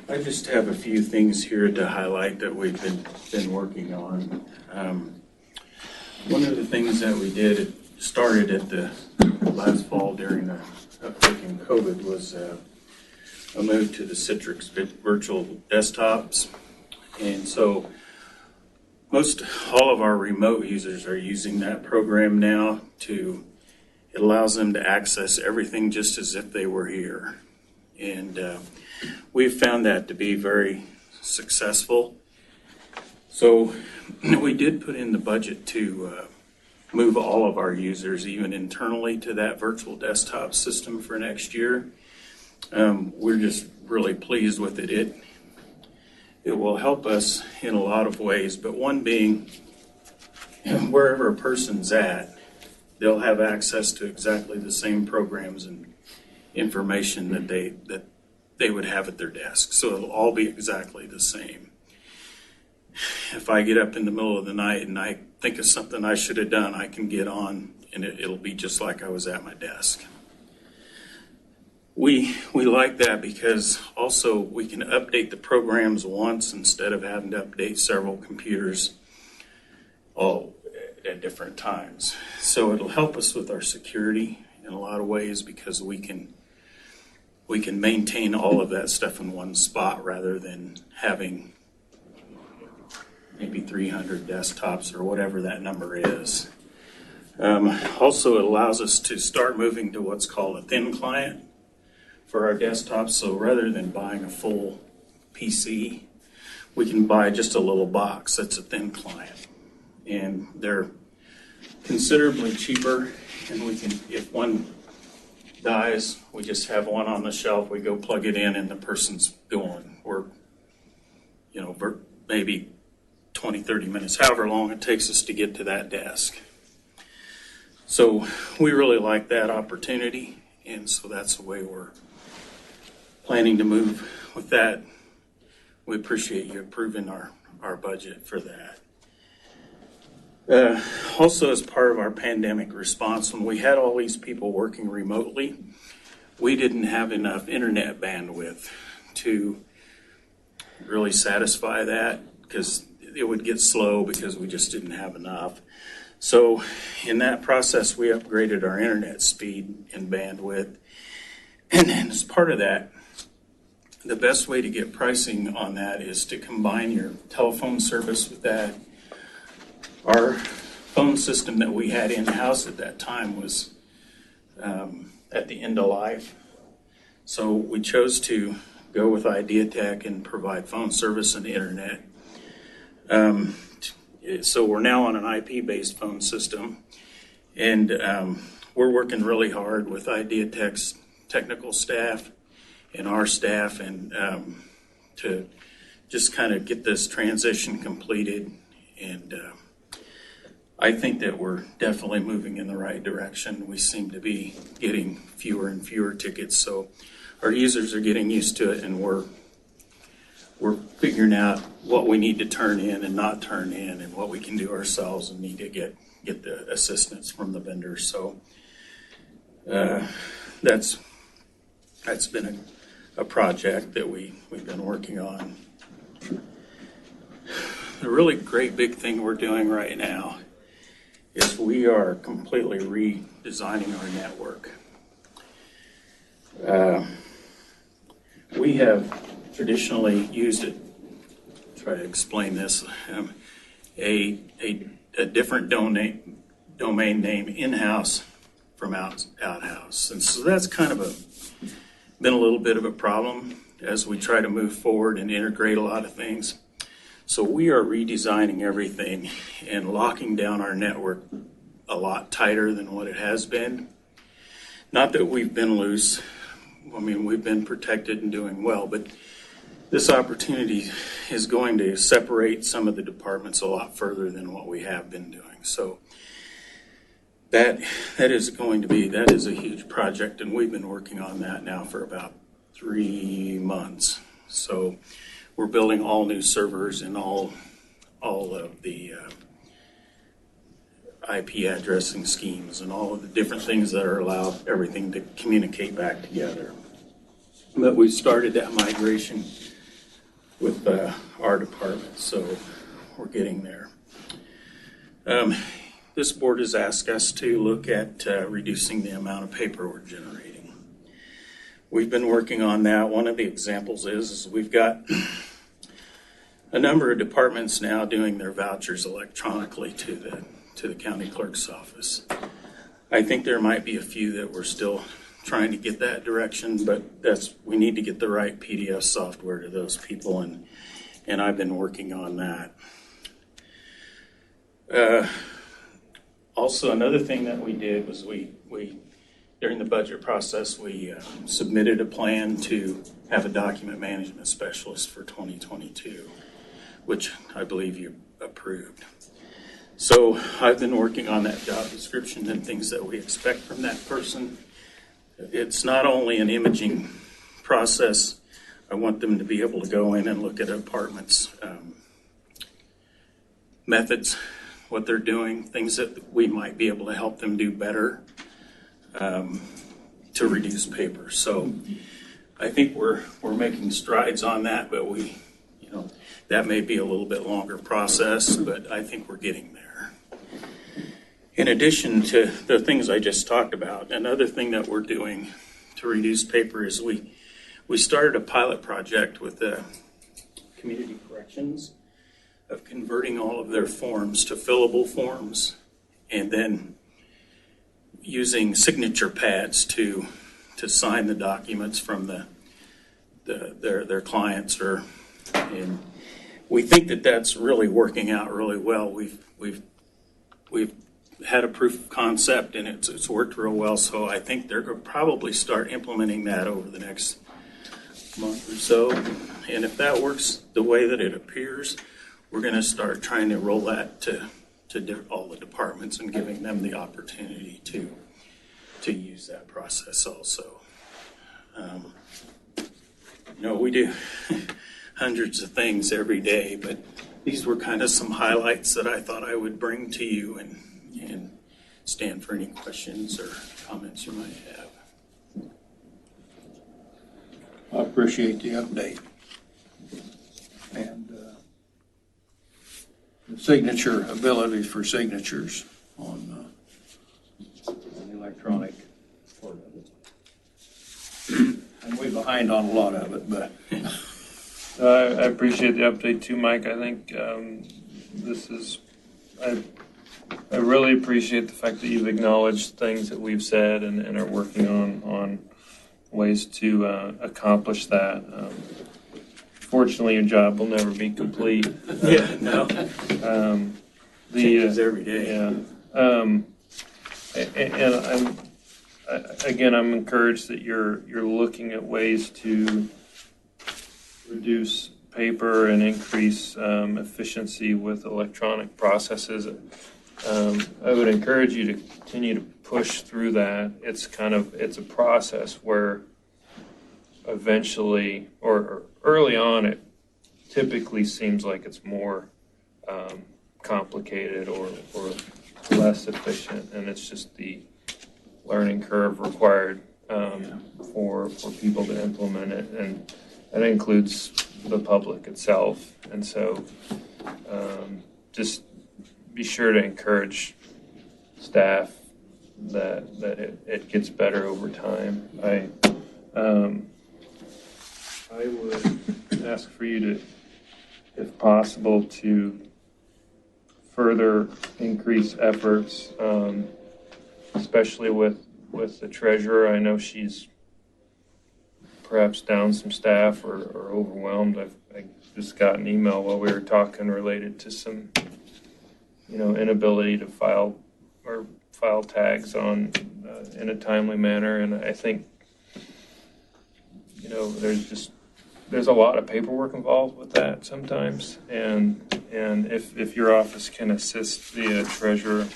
I just have a few things here to highlight that we've been working on. One of the things that we did, started at the last fall during the freaking COVID, was a move to the Citrix virtual desktops. And so most all of our remote users are using that program now. It allows them to access everything just as if they were here. And we've found that to be very successful. So we did put in the budget to move all of our users, even internally, to that virtual desktop system for next year. We're just really pleased with it. It will help us in a lot of ways, but one being, wherever a person's at, they'll have access to exactly the same programs and information that they would have at their desk. So it'll all be exactly the same. If I get up in the middle of the night and I think of something I should have done, I can get on and it'll be just like I was at my desk. We like that because also we can update the programs once instead of having to update several computers all at different times. So it'll help us with our security in a lot of ways because we can maintain all of that stuff in one spot rather than having maybe 300 desktops or whatever that number is. Also, it allows us to start moving to what's called a thin client for our desktops. So rather than buying a full PC, we can buy just a little box that's a thin client. And they're considerably cheaper, and we can, if one dies, we just have one on the shelf, we go plug it in and the person's going. Or, maybe 20, 30 minutes, however long it takes us to get to that desk. So we really like that opportunity, and so that's the way we're planning to move with that. We appreciate you approving our budget for that. Also, as part of our pandemic response, when we had all these people working remotely, we didn't have enough internet bandwidth to really satisfy that because it would get slow because we just didn't have enough. So in that process, we upgraded our internet speed and bandwidth. And then as part of that, the best way to get pricing on that is to combine your telephone service with that. Our phone system that we had in-house at that time was at the end of life. So we chose to go with IdeaTech and provide phone service and internet. So we're now on an IP-based phone system, and we're working really hard with IdeaTech's technical staff and our staff, and to just kind of get this transition completed. And I think that we're definitely moving in the right direction. We seem to be getting fewer and fewer tickets, so our users are getting used to it, and we're figuring out what we need to turn in and not turn in, and what we can do ourselves and need to get the assistance from the vendors. So that's been a project that we've been working on. The really great big thing we're doing right now is we are completely redesigning our network. We have traditionally used it, try to explain this, a different domain name in-house from out-house. And so that's kind of been a little bit of a problem as we try to move forward and integrate a lot of things. So we are redesigning everything and locking down our network a lot tighter than what it has been. Not that we've been loose. I mean, we've been protected and doing well, but this opportunity is going to separate some of the departments a lot further than what we have been doing. So that is a huge project, and we've been working on that now for about 3 months. So we're building all new servers and all of the IP addressing schemes and all of the different things that are allowed everything to communicate back together. But we started that migration with our department, so we're getting there. This board has asked us to look at reducing the amount of paper we're generating. We've been working on that. One of the examples is we've got a number of departments now doing their vouchers electronically to the county clerk's office. I think there might be a few that we're still trying to get that direction, but we need to get the right PDF software to those people, and I've been working on that. Also, another thing that we did was we during the budget process, we submitted a plan to have a document management specialist for 2022, which I believe you approved. So I've been working on that job description and things that we expect from that person. It's not only an imaging process. I want them to be able to go in and look at apartments' methods, what they're doing, things that we might be able to help them do better to reduce paper. So I think we're making strides on that, but that may be a little bit longer process, but I think we're getting there. In addition to the things I just talked about, another thing that we're doing to reduce paper is we started a pilot project with the community corrections of converting all of their forms to fillable forms, and then using signature pads to sign the documents from their clients. And we think that that's really working out really well. We've had a proof of concept, and it's worked real well. So I think they're going to probably start implementing that over the next month or so. And if that works the way that it appears, we're going to start trying to roll that to all the departments and giving them the opportunity to use that process also. We do hundreds of things every day, but these were kind of some highlights that I thought I would bring to you and stand for any questions or comments you might have. I appreciate the update. And the signature abilities for signatures on the electronic part of it. And we're behind on a lot of it, but I appreciate the update too, Mike. I think I really appreciate the fact that you've acknowledged things that we've said and are working on ways to accomplish that. Fortunately, your job will never be complete. Yeah, no. Changes every day. Yeah. And I'm encouraged that you're looking at ways to reduce paper and increase efficiency with electronic processes. I would encourage you to continue to push through that. It's a process where eventually or early on it typically seems like it's more complicated or less efficient, and it's just the learning curve required for people to implement it, and that includes the public itself. And so just be sure to encourage staff that it gets better over time. I would ask for you to, if possible, to further increase efforts, especially with the treasurer. I know she's perhaps down some staff or overwhelmed. I just got an email while we were talking related to some, inability to file tags on in a timely manner, and I think there's a lot of paperwork involved with that sometimes, and if your office can assist the treasurer,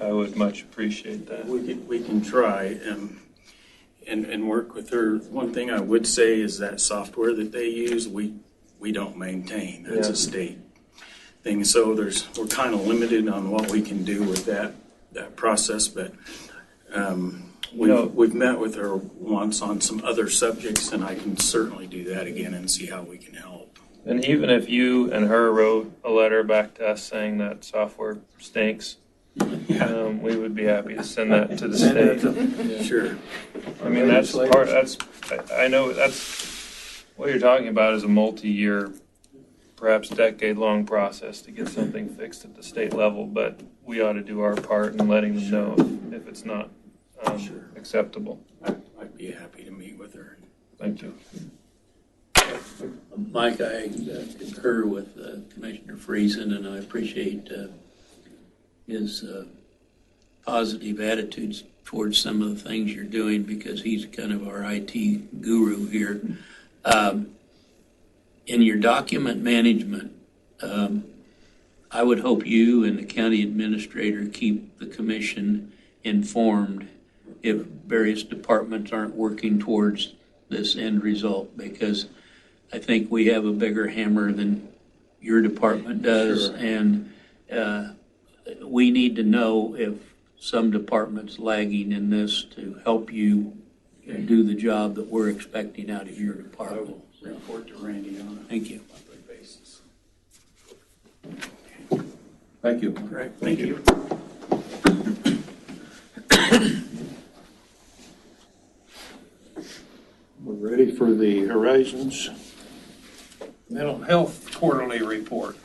I would much appreciate that. We can try and work with her. One thing I would say is that software that they use, we don't maintain. That's a state thing. So we're kind of limited on what we can do with that process. But we've met with her once on some other subjects, and I can certainly do that again and see how we can help. And even if you and her wrote a letter back to us saying that software stinks, we would be happy to send that to the state. Yeah. Sure. I mean, I know that's what you're talking about is a multi-year, perhaps decade-long process to get something fixed at the state level, but we ought to do our part in letting them know if it's not acceptable. I'd be happy to meet with her. Thank you. Mike, I concur with Commissioner Friesen, and I appreciate his positive attitudes towards some of the things you're doing, because he's kind of our IT guru here. In your document management, I would hope you and the county administrator keep the commission informed if various departments aren't working towards this end result, because I think we have a bigger hammer than your department does. Sure. And we need to know if some department's lagging in this to help you do the job that we're expecting out of your department. I will report to Randy on a Thank you. monthly basis. Thank you. All right, thank you. We're ready for the Horizons Mental Health Quarterly Report.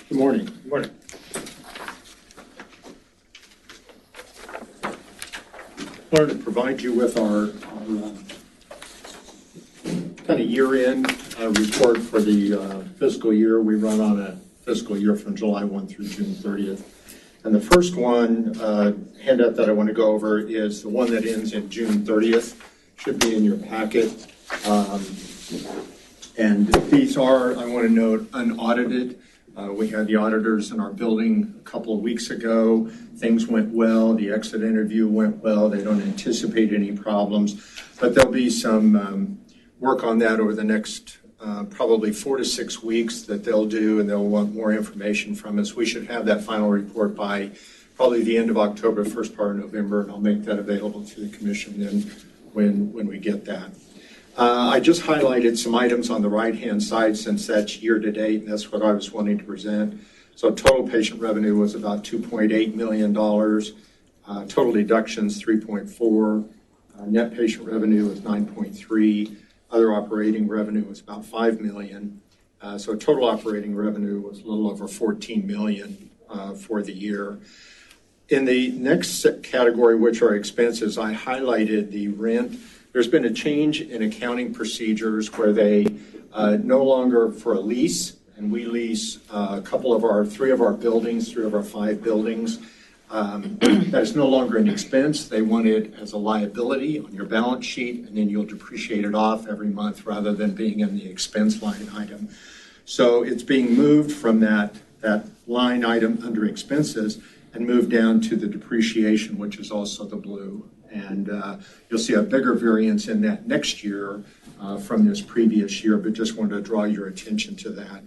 Good morning. Good morning. I wanted to provide you with our kind of year-end report for the fiscal year. We run on a fiscal year from July 1 through June 30th. And the first one handout that I want to go over is the one that ends in June 30th. Should be in your packet. And these are, I want to note, unaudited. We had the auditors in our building a couple of weeks ago. Things went well. The exit interview went well. They don't anticipate any problems. But there'll be some work on that over the next probably 4 to 6 weeks that they'll do, and they'll want more information from us. We should have that final report by probably the end of October, first part of November, and I'll make that available to the commission then when we get that. I just highlighted some items on the right-hand side since that's year-to-date, and that's what I was wanting to present. So total patient revenue was about $2.8 million. Total deductions, 3.4. Net patient revenue was 9.3. other operating revenue was about $5 million. So total operating revenue was a little over $14 million for the year. In the next category, which are expenses, I highlighted the rent. There's been a change in accounting procedures where they no longer, for a lease, and we lease three of our 5 buildings. That is no longer an expense. They want it as a liability on your balance sheet, and then you'll depreciate it off every month rather than being in the expense line item. So it's being moved from that line item under expenses and moved down to the depreciation, which is also the blue. And you'll see a bigger variance in that next year from this previous year, but just wanted to draw your attention to that.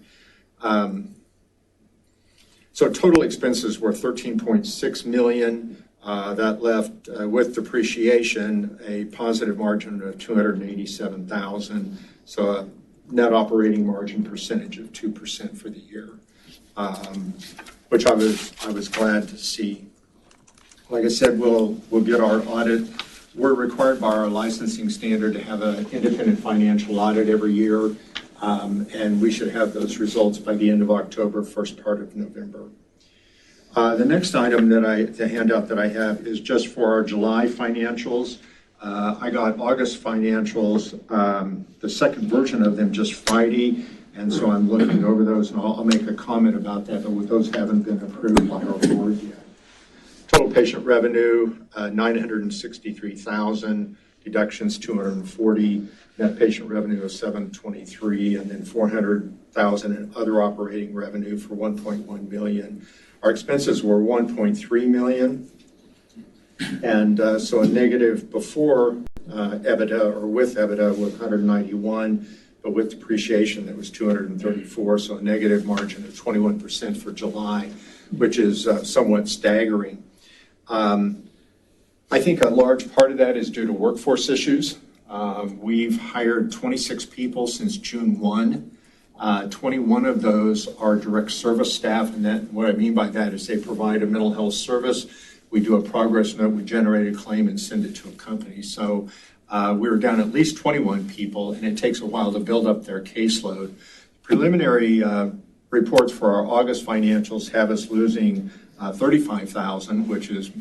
So total expenses were $13.6 million. That left, with depreciation, a positive margin of $287,000. So a net operating margin percentage of 2% for the year, which I was glad to see. Like I said, we'll get our audit. We're required by our licensing standard to have an independent financial audit every year. And we should have those results by the end of October, first part of November. The next item the handout that I have is just for our July financials. I got August financials, the second version of them just Friday, and so I'm looking over those, and I'll make a comment about that, but those haven't been approved by our board yet. Total patient revenue, $963,000, deductions $240,000. Net patient revenue of $723,000, and then $400,000 in other operating revenue for $1.1 million. Our expenses were $1.3 million, and so a negative before EBITDA or with EBITDA was $191,000, but with depreciation that was $234,000, so a negative margin of 21% for July, which is somewhat staggering. I think a large part of that is due to workforce issues. We've hired 26 people since June 1. 21 of those are direct service staff, and that, what I mean by that is they provide a mental health service. We do a progress note, we generate a claim and send it to a company. So we were down at least 21 people, and it takes a while to build up their caseload. Preliminary reports for our August financials have us losing $35,000, which is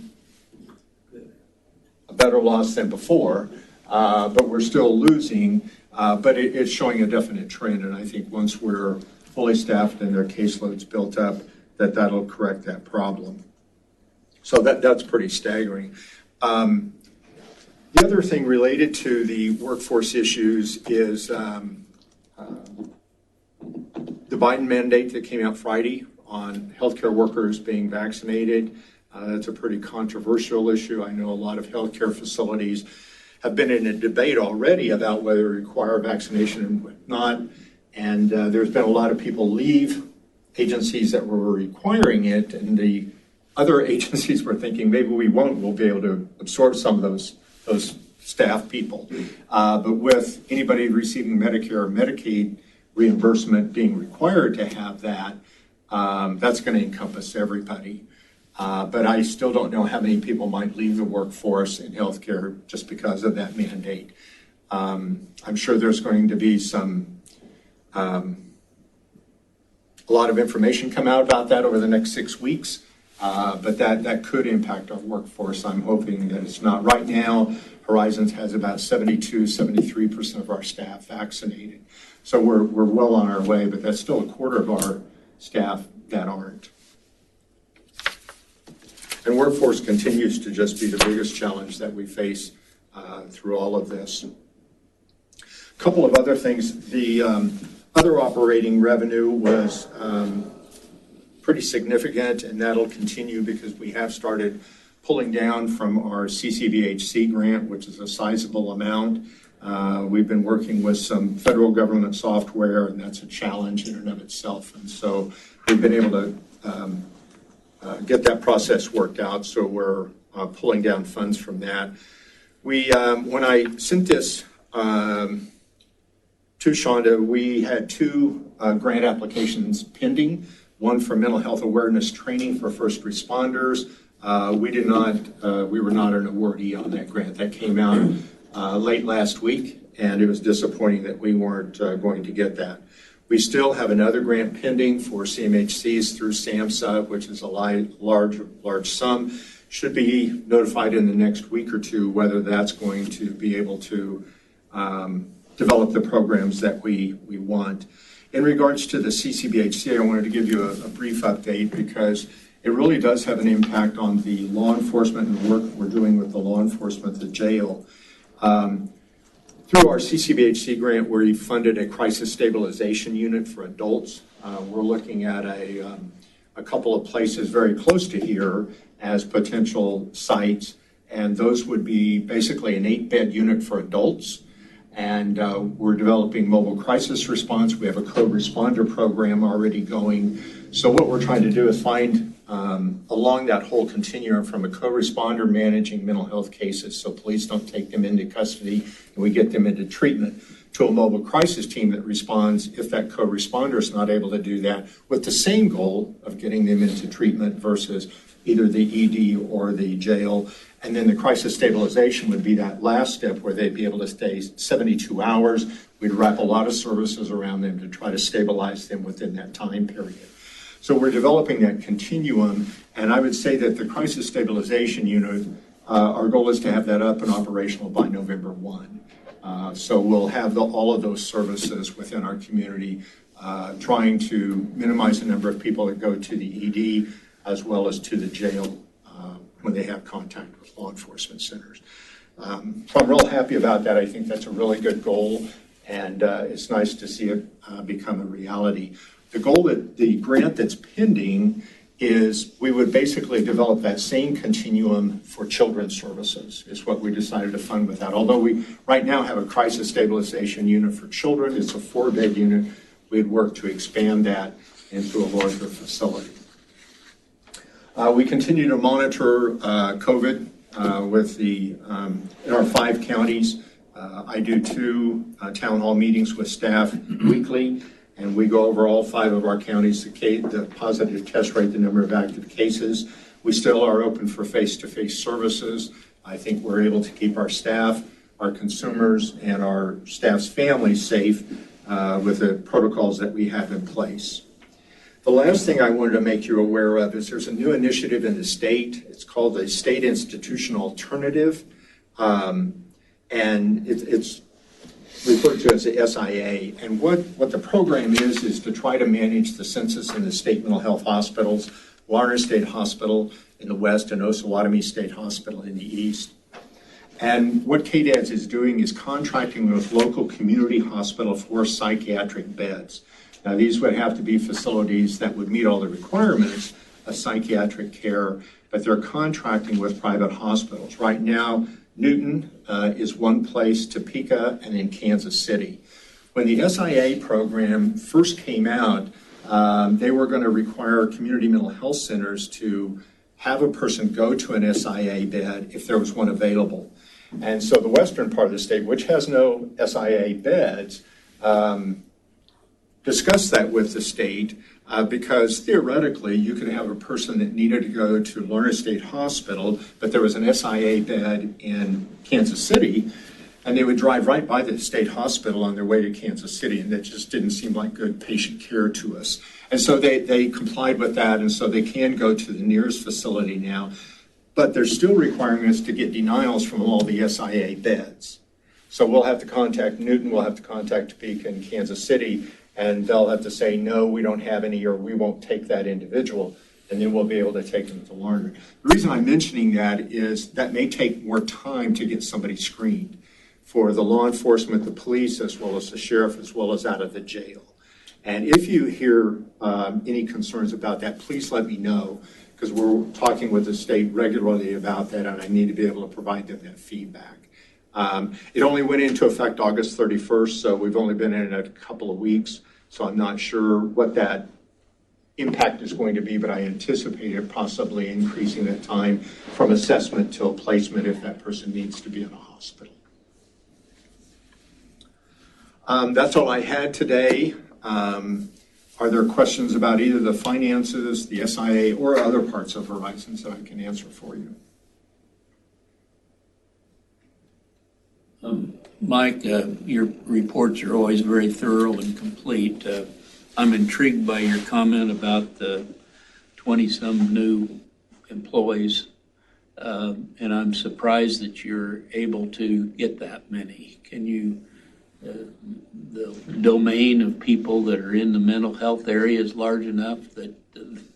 a better loss than before. But we're still losing, but it's showing a definite trend, and I think once we're fully staffed and their caseload's built up, that'll correct that problem. So that's pretty staggering. The other thing related to the workforce issues is the Biden mandate that came out Friday on healthcare workers being vaccinated. That's a pretty controversial issue. I know a lot of healthcare facilities have been in a debate already about whether to require vaccination and not. And there's been a lot of people leave agencies that were requiring it, and the other agencies were thinking maybe we'll be able to absorb some of those staff people. But with anybody receiving Medicare or Medicaid reimbursement being required to have that, that's going to encompass everybody. But I still don't know how many people might leave the workforce in healthcare just because of that mandate. I'm sure there's going to be a lot of information come out about that over the next 6 weeks, but that could impact our workforce. I'm hoping that it's not. Right now, Horizons has about 73% of our staff vaccinated. So we're well on our way, but that's still a quarter of our staff that aren't. And workforce continues to just be the biggest challenge that we face through all of this. A couple of other things. The other operating revenue was pretty significant, and that'll continue because we have started pulling down from our CCVHC grant, which is a sizable amount. We've been working with some federal government software, and that's a challenge in and of itself. And so we've been able to get that process worked out, so we're pulling down funds from that. When I sent this to Shonda, we had 2 grant applications pending, one for mental health awareness training for first responders. We were not an awardee on that grant. That came out late last week, and it was disappointing that we weren't going to get that. We still have another grant pending for CMHCs through SAMHSA, which is a large sum. Should be notified in the next week or two whether that's going to be able to develop the programs that we want. In regards to the CCBHC, I wanted to give you a brief update because it really does have an impact on the law enforcement and the work we're doing with the law enforcement, the jail. Through our CCBHC grant, we funded a crisis stabilization unit for adults. We're looking at a couple of places very close to here as potential sites, and those would be basically an 8-bed unit for adults. And we're developing mobile crisis response. We have a co-responder program already going. So what we're trying to do is find along that whole continuum from a co-responder managing mental health cases so police don't take them into custody and we get them into treatment, to a mobile crisis team that responds if that co-responder is not able to do that, with the same goal of getting them into treatment versus either the ED or the jail. And then the crisis stabilization would be that last step where they'd be able to stay 72 hours. We'd wrap a lot of services around them to try to stabilize them within that time period. So we're developing that continuum, and I would say that the crisis stabilization unit, our goal is to have that up and operational by November 1. So we'll have all of those services within our community, trying to minimize the number of people that go to the ED as well as to the jail when they have contact with law enforcement centers. So I'm real happy about that. I think that's a really good goal, and it's nice to see it become a reality. The goal that the grant that's pending is we would basically develop that same continuum for children's services, is what we decided to fund with that. Although we right now have a crisis stabilization unit for children, it's a 4-bed unit, we'd work to expand that into a larger facility. We continue to monitor COVID with in our 5 counties. I do 2 town hall meetings with staff weekly, and we go over all 5 of our counties, the positive test rate, the number of active cases. We still are open for face-to-face services. I think we're able to keep our staff, our consumers, and our staff's families safe with the protocols that we have in place. The last thing I wanted to make you aware of is there's a new initiative in the state. It's called the State Institutional Alternative, and it's referred to as the SIA. And what the program is to try to manage the census in the state mental health hospitals, Larner State Hospital in the west and Osawatomie State Hospital in the east. And what KDADS is doing is contracting with local community hospital for psychiatric beds. Now, these would have to be facilities that would meet all the requirements of psychiatric care, but they're contracting with private hospitals. Right now, Newton is one place, Topeka, and in Kansas City. When the SIA program first came out, they were going to require community mental health centers to have a person go to an SIA bed if there was one available. And so the western part of the state, which has no SIA beds, discussed that with the state because theoretically you could have a person that needed to go to Larner State Hospital, but there was an SIA bed in Kansas City, and they would drive right by the state hospital on their way to Kansas City, and that just didn't seem like good patient care to us. And so they complied with that, and so they can go to the nearest facility now, but they're still requiring us to get denials from all the SIA beds. So we'll have to contact Newton, we'll have to contact Topeka and Kansas City, and they'll have to say, no, we don't have any, or we won't take that individual, and then we'll be able to take them to Larner. The reason I'm mentioning that is that may take more time to get somebody screened for the law enforcement, the police, as well as the sheriff, as well as out of the jail. And if you hear any concerns about that, please let me know, because we're talking with the state regularly about that, and I need to be able to provide them that feedback. It only went into effect August 31st, so we've only been in it a couple of weeks, so I'm not sure what that impact is going to be, but I anticipate it possibly increasing that time from assessment till placement if that person needs to be in a hospital. That's all I had today. Are there questions about either the finances, the SIA, or other parts of Horizons that I can answer for you? Mike, your reports are always very thorough and complete. I'm intrigued by your comment about the 20-some new employees, and I'm surprised that you're able to get that many. Can you, the domain of people that are in the mental health area is large enough that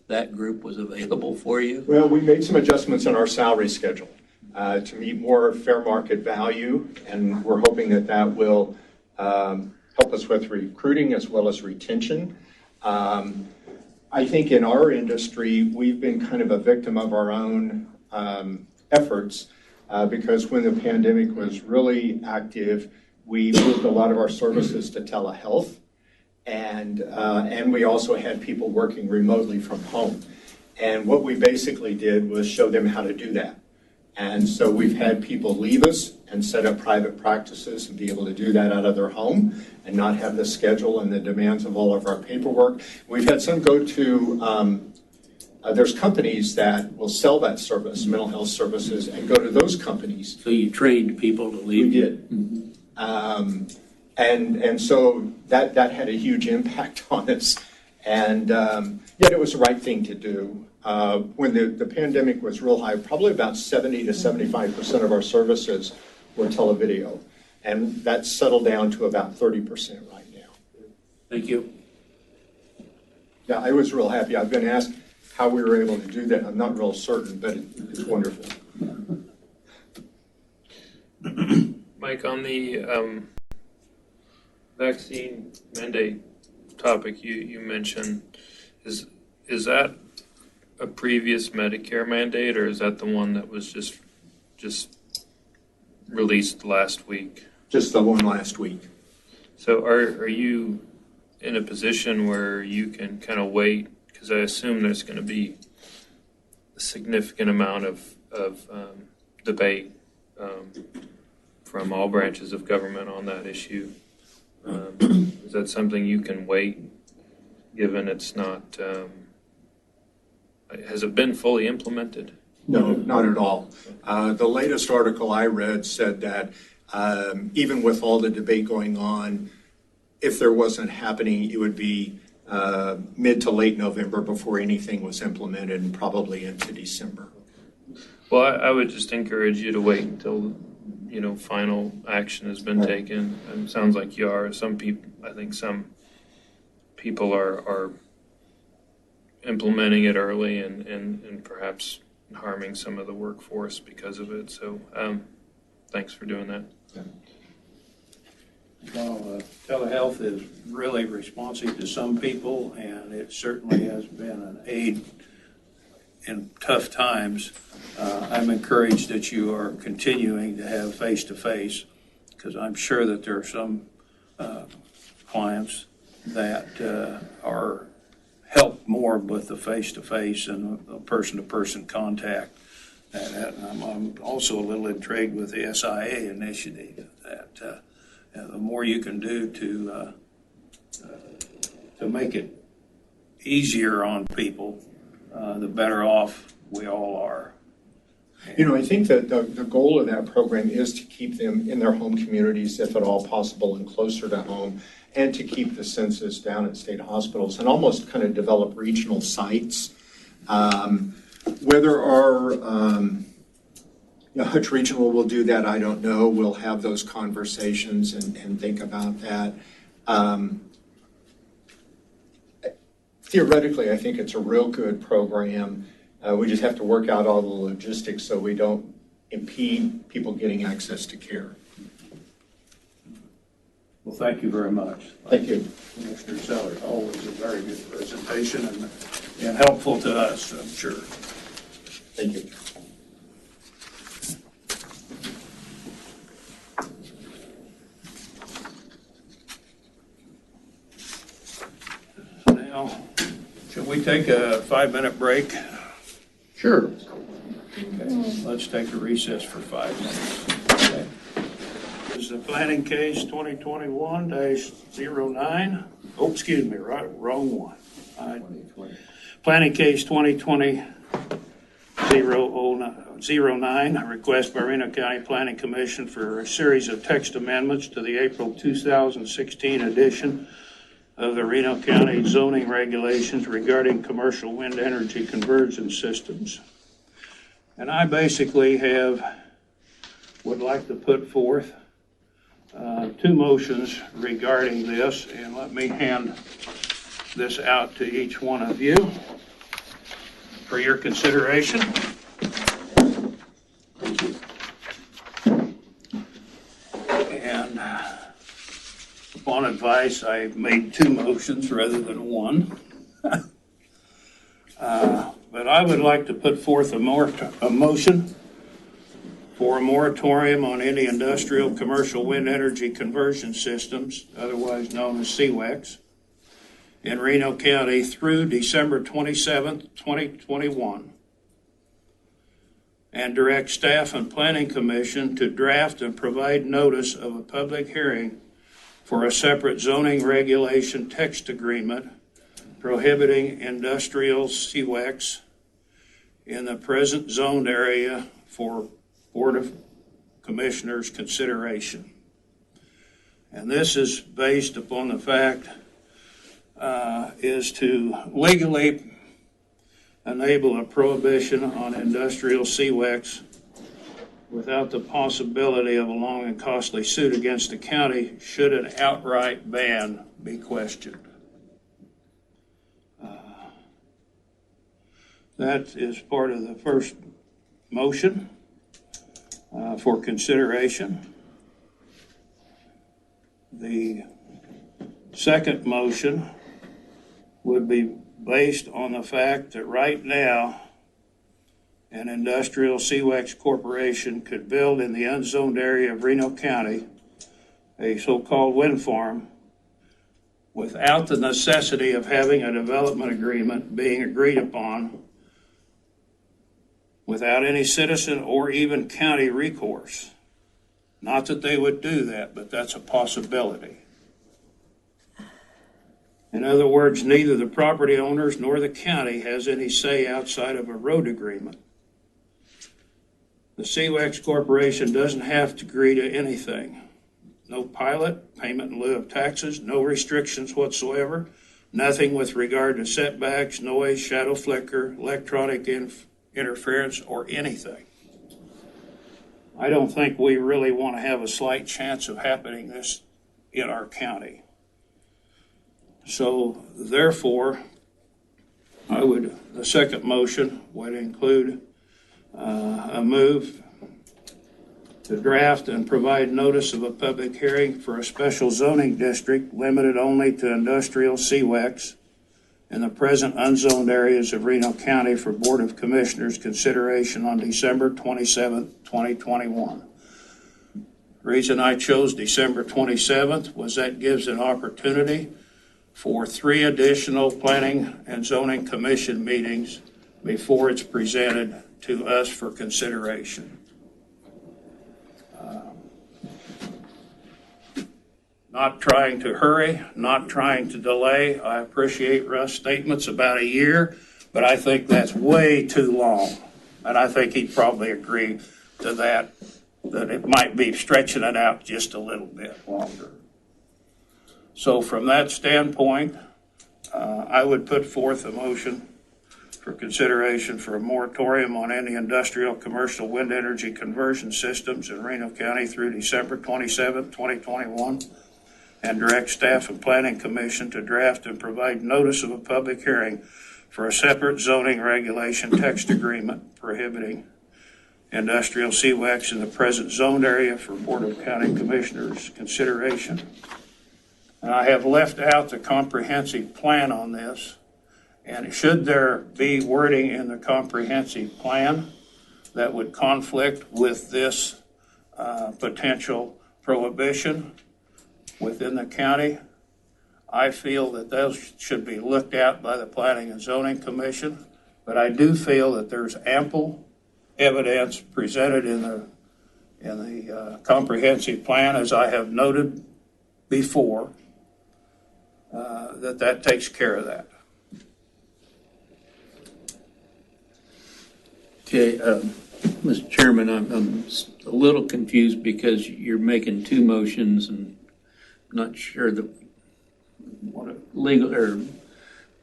that group was available for you? Well, we made some adjustments in our salary schedule to meet more fair market value, and we're hoping that that will help us with recruiting as well as retention. I think in our industry, we've been kind of a victim of our own efforts because when the pandemic was really active, we moved a lot of our services to telehealth, and we also had people working remotely from home. And what we basically did was show them how to do that. And so we've had people leave us and set up private practices and be able to do that out of their home and not have the schedule and the demands of all of our paperwork. We've had some go to, there's companies that will sell that service, mental health services, and go to those companies. So you trained people to leave? We did. Mm-hmm. And so that had a huge impact on us. And yet it was the right thing to do. When the pandemic was real high, probably about 70 to 75% of our services were televideo. And that's settled down to about 30% right now. Thank you. Yeah, I was real happy. I've been asked how we were able to do that. I'm not real certain, but it's wonderful. Mike, on the vaccine mandate topic you mentioned, is that a previous Medicare mandate, or is that the one that was just released last week? Just the one last week. So are you in a position where you can kind of wait? Because I assume there's going to be a significant amount of debate from all branches of government on that issue. Is that something you can wait, given it's not... has it been fully implemented? No, not at all. The latest article I read said that even with all the debate going on, if there wasn't happening, it would be mid to late November before anything was implemented, and probably into December. Well, I would just encourage you to wait until final action has been taken. And it sounds like you are. Some people, I think some people are implementing it early and perhaps harming some of the workforce because of it. So thanks for doing that. Yeah. Well, telehealth is really responsive to some people, and it certainly has been an aid in tough times. I'm encouraged that you are continuing to have face-to-face, because I'm sure that there are some clients that are helped more with the face-to-face and the person-to-person contact. And I'm also a little intrigued with the SIA initiative that the more you can do to make it easier on people, the better off we all are. I think that the goal of that program is to keep them in their home communities, if at all possible, and closer to home, and to keep the census down at state hospitals and almost kind of develop regional sites. Whether our Hutch Regional will do that, I don't know. We'll have those conversations and think about that. Theoretically, I think it's a real good program. We just have to work out all the logistics so we don't impede people getting access to care. Well, thank you very much. Thank you. Commissioner Sellers, always a very good presentation and helpful to us, I'm sure. Thank you. Now, should we take a 5-minute break? Sure. Okay, let's take a recess for 5 minutes. Okay. This is the planning case 2021-09. Oh, excuse me, wrong one. Planning case 2020-09, 2009, a request by Reno County Planning Commission for a series of text amendments to the April 2016 edition of the Reno County zoning regulations regarding commercial wind energy conversion systems. And I basically would like to put forth two motions regarding this, and let me hand this out to each one of you for your consideration. And upon advice, I made two motions rather than one. But I would like to put forth a motion for a moratorium on any industrial commercial wind energy conversion systems, otherwise known as CWECs, in Reno County through December 27th, 2021, and direct staff and planning commission to draft and provide notice of a public hearing for a separate zoning regulation text agreement prohibiting industrial CWECs in the present zoned area for Board of Commissioners consideration. And this is based upon the fact is to legally enable a prohibition on industrial CWECs without the possibility of a long and costly suit against the county should an outright ban be questioned. That is part of the first motion for consideration. The second motion would be based on the fact that right now an industrial CWEX corporation could build in the unzoned area of Reno County a so-called wind farm without the necessity of having a development agreement being agreed upon, without any citizen or even county recourse. Not that they would do that, but that's a possibility. In other words, neither the property owners nor the county has any say outside of a road agreement. The CWEX Corporation doesn't have to agree to anything. No pilot, payment in lieu of taxes, no restrictions whatsoever, nothing with regard to setbacks, noise, shadow flicker, electronic interference, or anything. I don't think we really want to have a slight chance of happening this in our county. So therefore, the second motion would include a move to draft and provide notice of a public hearing for a special zoning district limited only to industrial CWECs in the present unzoned areas of Reno County for Board of Commissioners consideration on December 27th, 2021. The reason I chose December 27th was that gives an opportunity for 3 additional Planning and Zoning Commission meetings before it's presented to us for consideration. Not trying to hurry, not trying to delay. I appreciate Russ' statements about a year, but I think that's way too long. And I think he'd probably agree to that it might be stretching it out just a little bit longer. So from that standpoint, I would put forth a motion for consideration for a moratorium on any industrial commercial wind energy conversion systems in Reno County through December 27th, 2021, and direct staff and planning commission to draft and provide notice of a public hearing for a separate zoning regulation text agreement prohibiting industrial CWECs in the present zoned area for Board of County Commissioners consideration. And I have left out the comprehensive plan on this. And should there be wording in the comprehensive plan that would conflict with this potential prohibition within the county, I feel that those should be looked at by the Planning and Zoning Commission. But I do feel that there's ample evidence presented in the comprehensive plan, as I have noted before, that takes care of that. Okay, Mr. Chairman, I'm a little confused because you're making two motions and not sure that legal or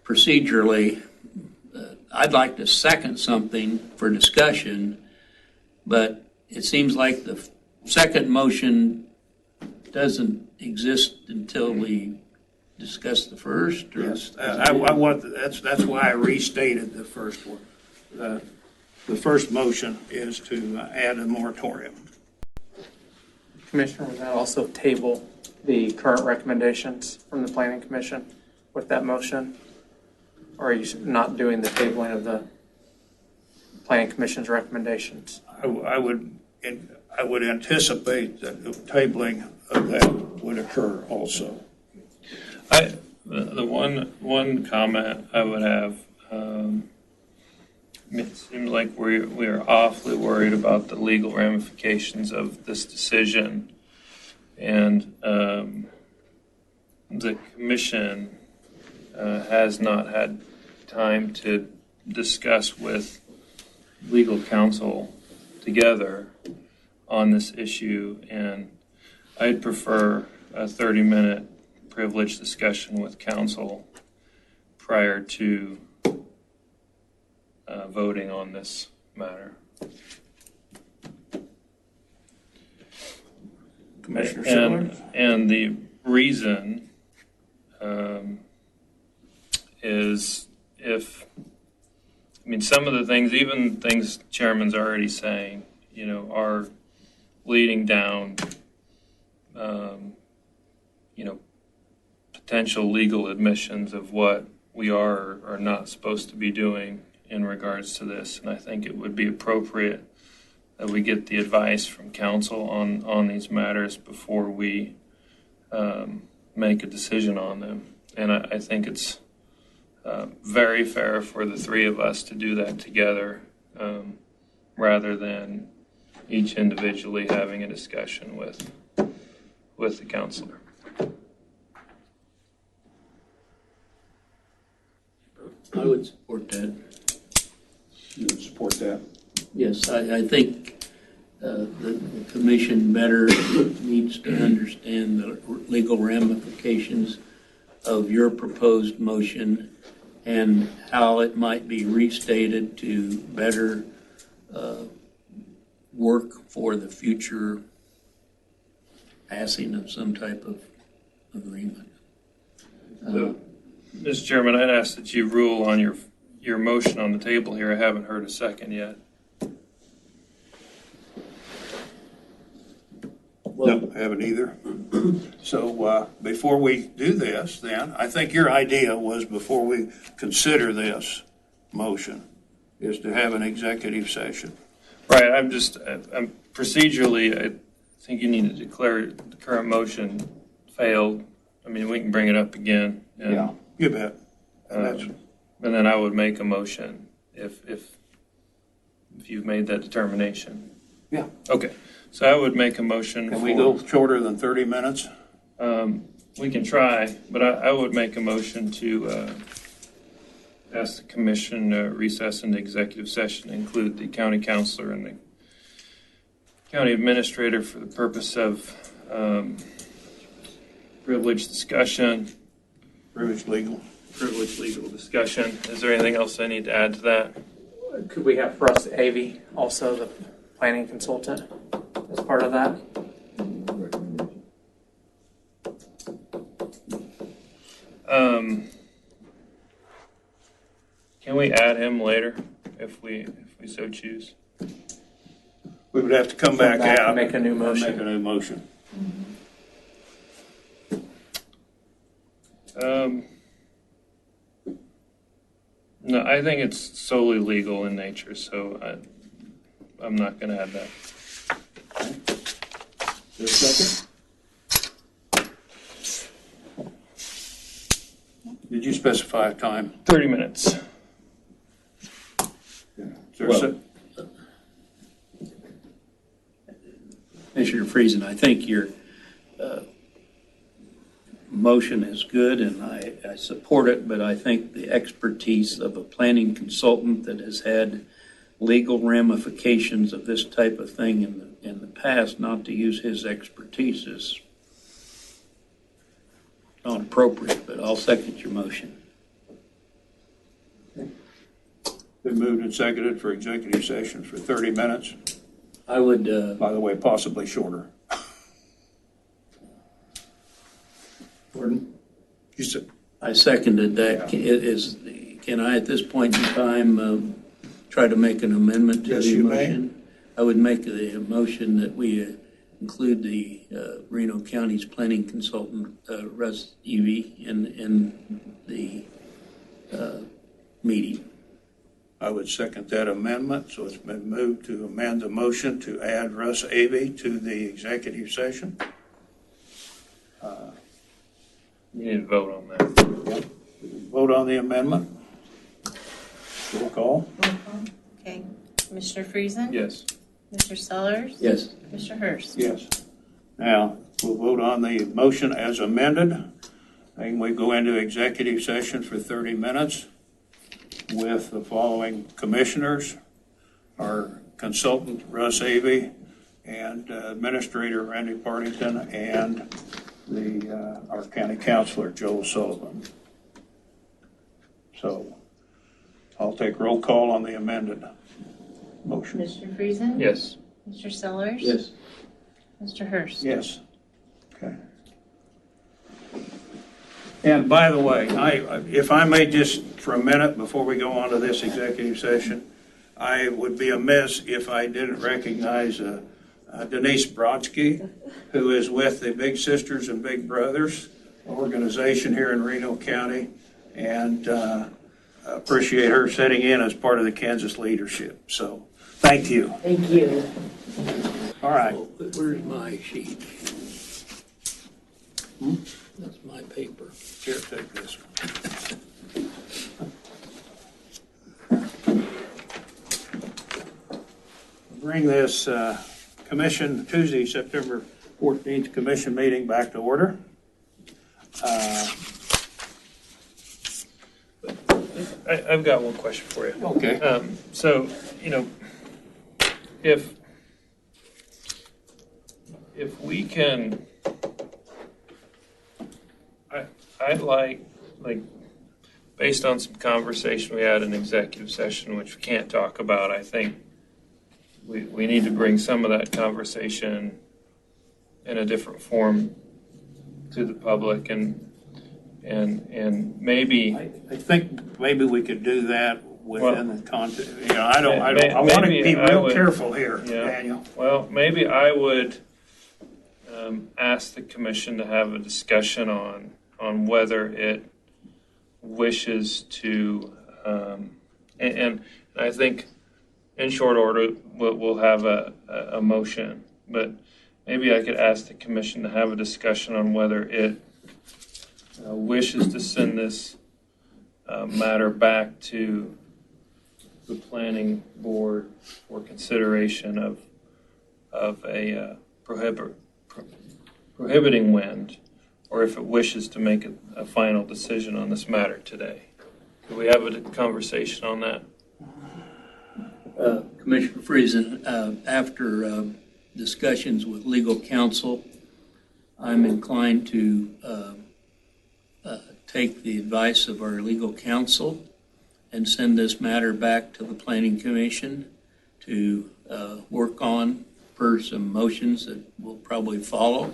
procedurally. I'd like to second something for discussion, but it seems like the second motion doesn't exist until we discuss the first. Or Yes, I want, that's why I restated the first one. The first motion is to add a moratorium. Commissioner, would that also table the current recommendations from the Planning Commission with that motion? Or are you not doing the tabling of the Planning Commission's recommendations? I would anticipate that the tabling of that would occur also. The one comment I would have, it seems like we are awfully worried about the legal ramifications of this decision, and the commission has not had time to discuss with legal counsel together on this issue, and I'd prefer a 30-minute privileged discussion with counsel prior to voting on this matter. Commissioner Schiller? And the reason is some of the things, even things Chairman's already saying, are leading down, potential legal admissions of what we are or not supposed to be doing in regards to this. And I think it would be appropriate that we get the advice from counsel on these matters before we make a decision on them. And I think it's very fair for the three of us to do that together rather than each individually having a discussion with the counselor. I would support that. You would support that? Yes, I think the commission better needs to understand the legal ramifications of your proposed motion and how it might be restated to better work for the future passing of some type of agreement. Mr. Chairman, I'd ask that you rule on your motion on the table here. I haven't heard a second yet. No, I haven't either. So before we do this, then, I think your idea was before we consider this motion is to have an executive session. Right, I'm procedurally, I think you need to declare the current motion failed. I mean, we can bring it up again. And, Yeah, you bet. and then I would make a motion if you've made that determination. Yeah. Okay, so I would make a motion. Can we go shorter than 30 minutes? We can try, but I would make a motion to ask the commission to recess into executive session, include the county counselor and the county administrator for the purpose of privileged discussion. Privileged legal. Privileged legal discussion. Is there anything else I need to add to that? Could we have Russ Avey, also the planning consultant, as part of that? Can we add him later if we so choose? We would have to come back out. And make a new motion. Make a new motion. No, I think it's solely legal in nature, so I'm not going to add that. Is there a second? Did you specify a time? 30 minutes. Is there a Commissioner Friesen, I think your motion is good and I support it, but I think the expertise of a planning consultant that has had legal ramifications of this type of thing in the past, not to use his expertise is not appropriate, but I'll second your motion. Been moved and seconded for executive session for 30 minutes. I would, By the way, possibly shorter. Gordon? You said, I seconded that. Can I, at this point in time, try to make an amendment to Yes, the you may. motion? I would make the motion that we include the Reno County's planning consultant, Russ Evie, in the meeting. I would second that amendment. So it's been moved to amend the motion to add Russ Avey to the executive session. You need to vote on that. Vote on the amendment. Roll call. Okay. Commissioner Friesen? Yes. Mr. Sellers? Yes. Mr. Hurst? Yes. Now, we'll vote on the motion as amended. And we go into executive session for 30 minutes with the following commissioners, our consultant, Russ Avey, and Administrator Randy Partington, and our county counselor, Joel Sullivan. So I'll take roll call on the amended motion. Commissioner Friesen? Yes. Mr. Sellers? Yes. Mr. Hurst? Yes. Okay. And by the way, if I may just for a minute before we go on to this executive session, I would be amiss if I didn't recognize Denise Brodsky, who is with the Big Sisters and Big Brothers organization here in Reno County, and appreciate her sitting in as part of the Kansas leadership. So thank you. Thank you. All right. Where's my sheet? That's my paper. Here, take this one. Bring this commission, Tuesday, September 14th commission meeting back to order. I've got one question for you. Okay. So, if we can, I'd like, based on some conversation we had in executive session, which we can't talk about, I think we need to bring some of that conversation in a different form to the public, and maybe I think maybe we could do that within the context. I May- want to maybe be I real would- careful here, Yeah. Daniel. Well, maybe I would ask the commission to have a discussion on whether it wishes to, and I think in short order we'll have a motion, but maybe I could ask the commission to have a discussion on whether it wishes to send this matter back to the planning board for consideration of a prohibiting wind, or if it wishes to make a final decision on this matter today. Could we have a conversation on that? Commissioner Friesen, after discussions with legal counsel, I'm inclined to take the advice of our legal counsel and send this matter back to the Planning Commission to work on per some motions that will probably follow,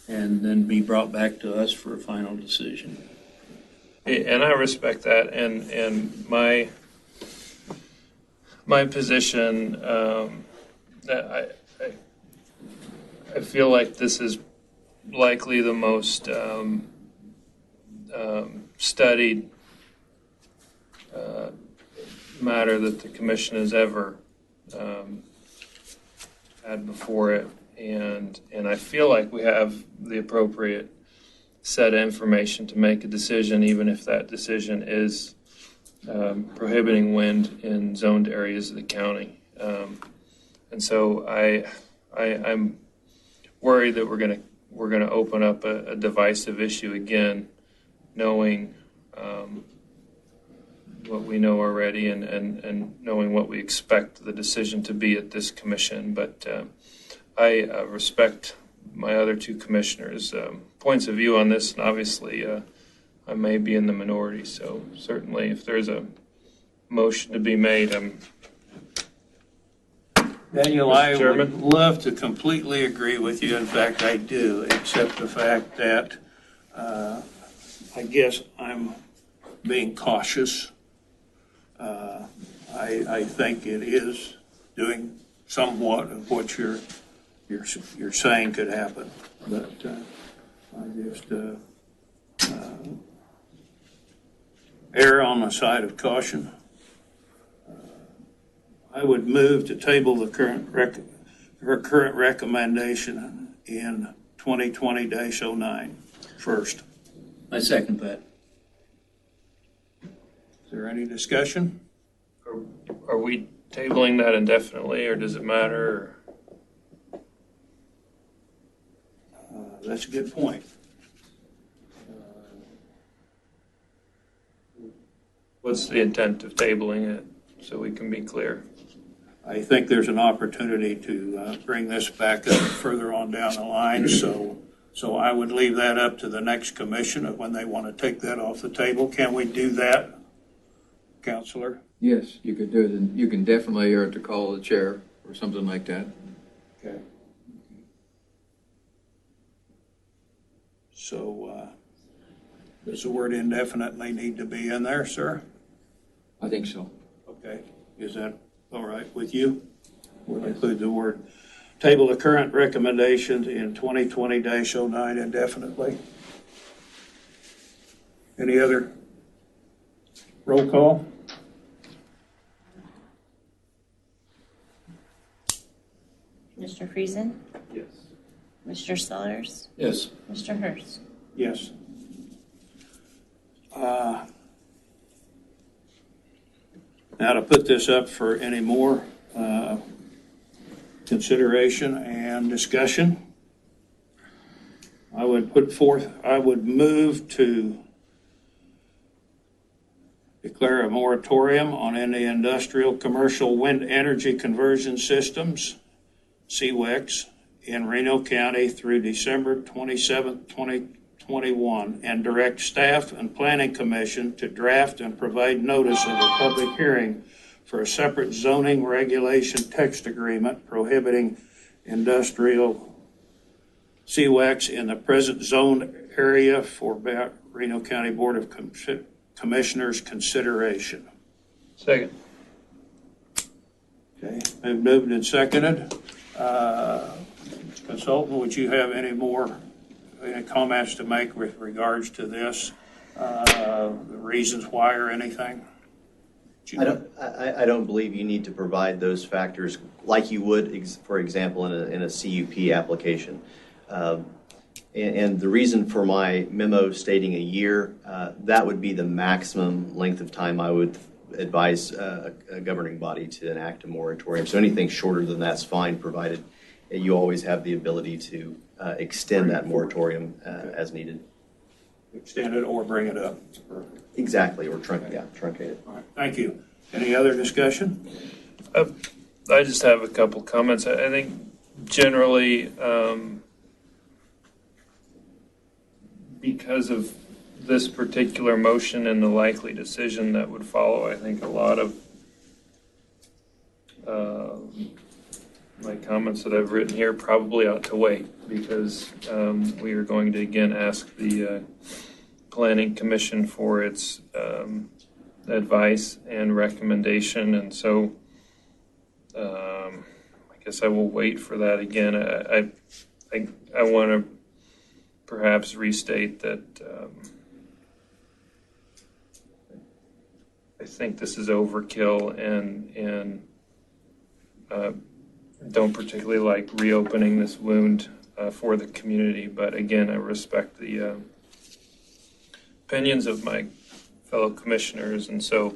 and then be brought back to us for a final decision. And I respect that, and my position, that I feel like this is likely the most studied matter that the commission has ever had before it, and I feel like we have the appropriate set of information to make a decision, even if that decision is prohibiting wind in zoned areas of the county. And so I'm worried that we're gonna open up a divisive issue again, knowing what we know already and knowing what we expect the decision to be at this commission. But I respect my other two commissioners' points of view on this, and obviously I may be in the minority. So certainly if there's a motion to be made, Daniel, Mr. I Chairman? would love to completely agree with you. In fact, I do, except the fact that I guess I'm being cautious. I think it is doing somewhat of what you're saying could happen, but I just err on the side of caution. I would move to table the current recommendation in 2020-09 first. I second that. Is there any discussion? are we tabling that indefinitely, or does it matter? That's a good point. What's the intent of tabling it, so we can be clear? I think there's an opportunity to bring this back up further on down the line, so I would leave that up to the next commission of when they want to take that off the table. Can we do that, Counselor? Yes, you could do it, and you can definitely hear it to call the chair or something like that. Okay. So does the word indefinitely need to be in there, sir? I think so. Okay. Is that all right with you? We'll include the word table the current recommendations in 2020-09 indefinitely. Any other roll call? Mr. Friesen? Yes. Mr. Sellers? Yes. Mr. Hurst? Yes. Now to put this up for any more consideration and discussion, I would move to declare a moratorium on any industrial commercial wind energy conversion systems, CWEX, in Reno County through December 27, 2021, and direct staff and planning commission to draft and provide notice of a public hearing for a separate zoning regulation text agreement prohibiting industrial CWEX in the present zone area for Reno County Board of Commissioners consideration. Second. Okay, been moved and seconded. Consultant, would you have any comments to make with regards to this? The reasons why or anything? I don't believe you need to provide those factors like you would, for example, in a CUP application. And the reason for my memo stating a year, that would be the maximum length of time I would advise a governing body to enact a moratorium. So anything shorter than that's fine, provided you always have the ability to extend that moratorium as needed. Extend it or bring it up. Exactly, or truncate it. All right, thank you. Any other discussion? I just have a couple comments. I think generally, because of this particular motion and the likely decision that would follow, I think a lot of my comments that I've written here probably ought to wait, because we are going to again ask the Planning Commission for its advice and recommendation, and so I guess I will wait for that again. I want to perhaps restate that I think this is overkill, and don't particularly like reopening this wound for the community. But again, I respect the opinions of my fellow commissioners, and so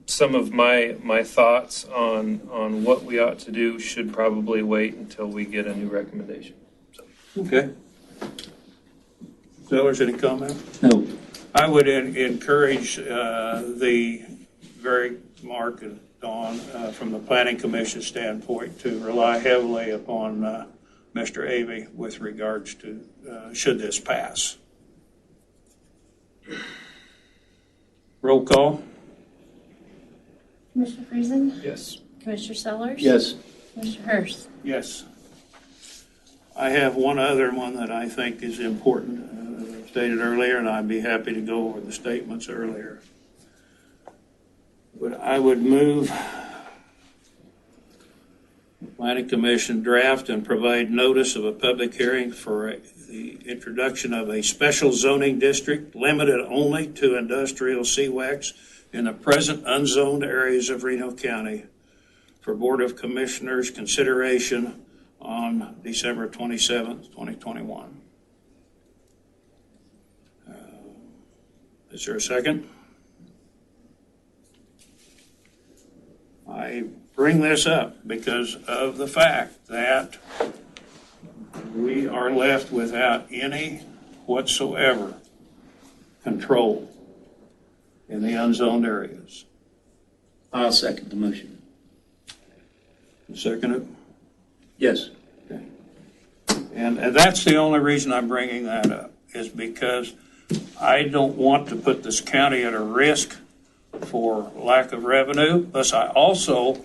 some of my thoughts on what we ought to do should probably wait until we get a new recommendation. Okay. Sellers, any comment? No. I would encourage the very Mark and Dawn from the Planning Commission standpoint to rely heavily upon Mr. Avey with regards to should this pass. Roll call. Commissioner Friesen? Yes. Commissioner Sellers? Yes. Commissioner Hurst? Yes. I have one other one that I think is important, as I stated earlier, and I'd be happy to go over the statements earlier. But I would move the Planning Commission draft and provide notice of a public hearing for the introduction of a special zoning district limited only to industrial CWAX in the present unzoned areas of Reno County for Board of Commissioners consideration on December 27th, 2021. Is there a second? I bring this up because of the fact that we are left without any whatsoever control in the unzoned areas. I'll second the motion. Second it? Yes. Okay. And that's the only reason I'm bringing that up, is because I don't want to put this county at a risk for lack of revenue. Plus, I also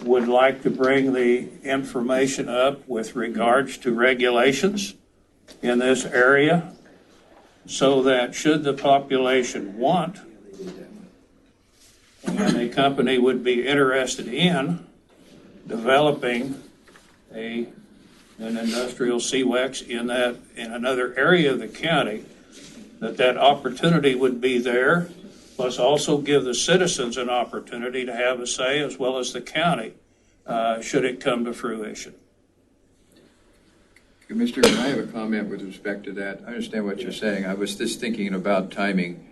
would like to bring the information up with regards to regulations in this area so that should the population want and a company would be interested in developing an industrial CWEX in another area of the county, that opportunity would be there, plus also give the citizens an opportunity to have a say as well as the county, should it come to fruition. Commissioner, I have a comment with respect to that. I understand what you're saying. I was just thinking about timing.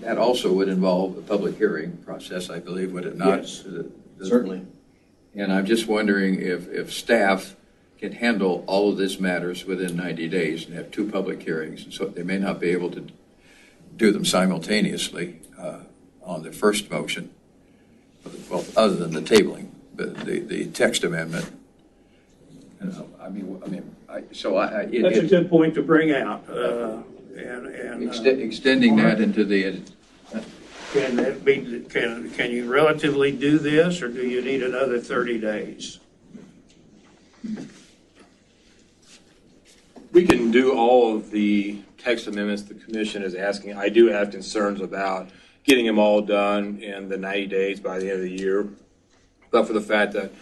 That also would involve a public hearing process, I believe, would it not? Yes, certainly. And I'm just wondering if staff can handle all of this matters within 90 days and have 2 public hearings. And so they may not be able to do them simultaneously on the first motion, well, other than the tabling, but the text amendment. that's a good point to bring out. Extending that into the. Can you relatively do this, or do you need another 30 days? We can do all of the text amendments the commission is asking. I do have concerns about getting them all done in the 90 days by the end of the year. But for the fact that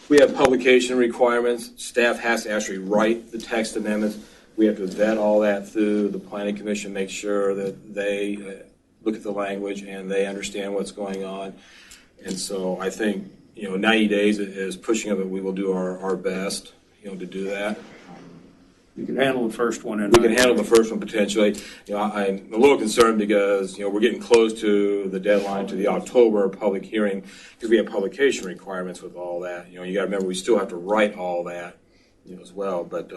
we have publication requirements, staff has to actually write the text amendments. We have to vet all that through the planning commission, make sure that they look at the language and they understand what's going on. And so I think, 90 days is pushing it, but we will do our best, to do that. You can handle the first one. We can handle the first one potentially. I'm a little concerned because, we're getting close to the deadline to the October public hearing because we have publication requirements with all that. You got to remember we still have to write all that, as well. But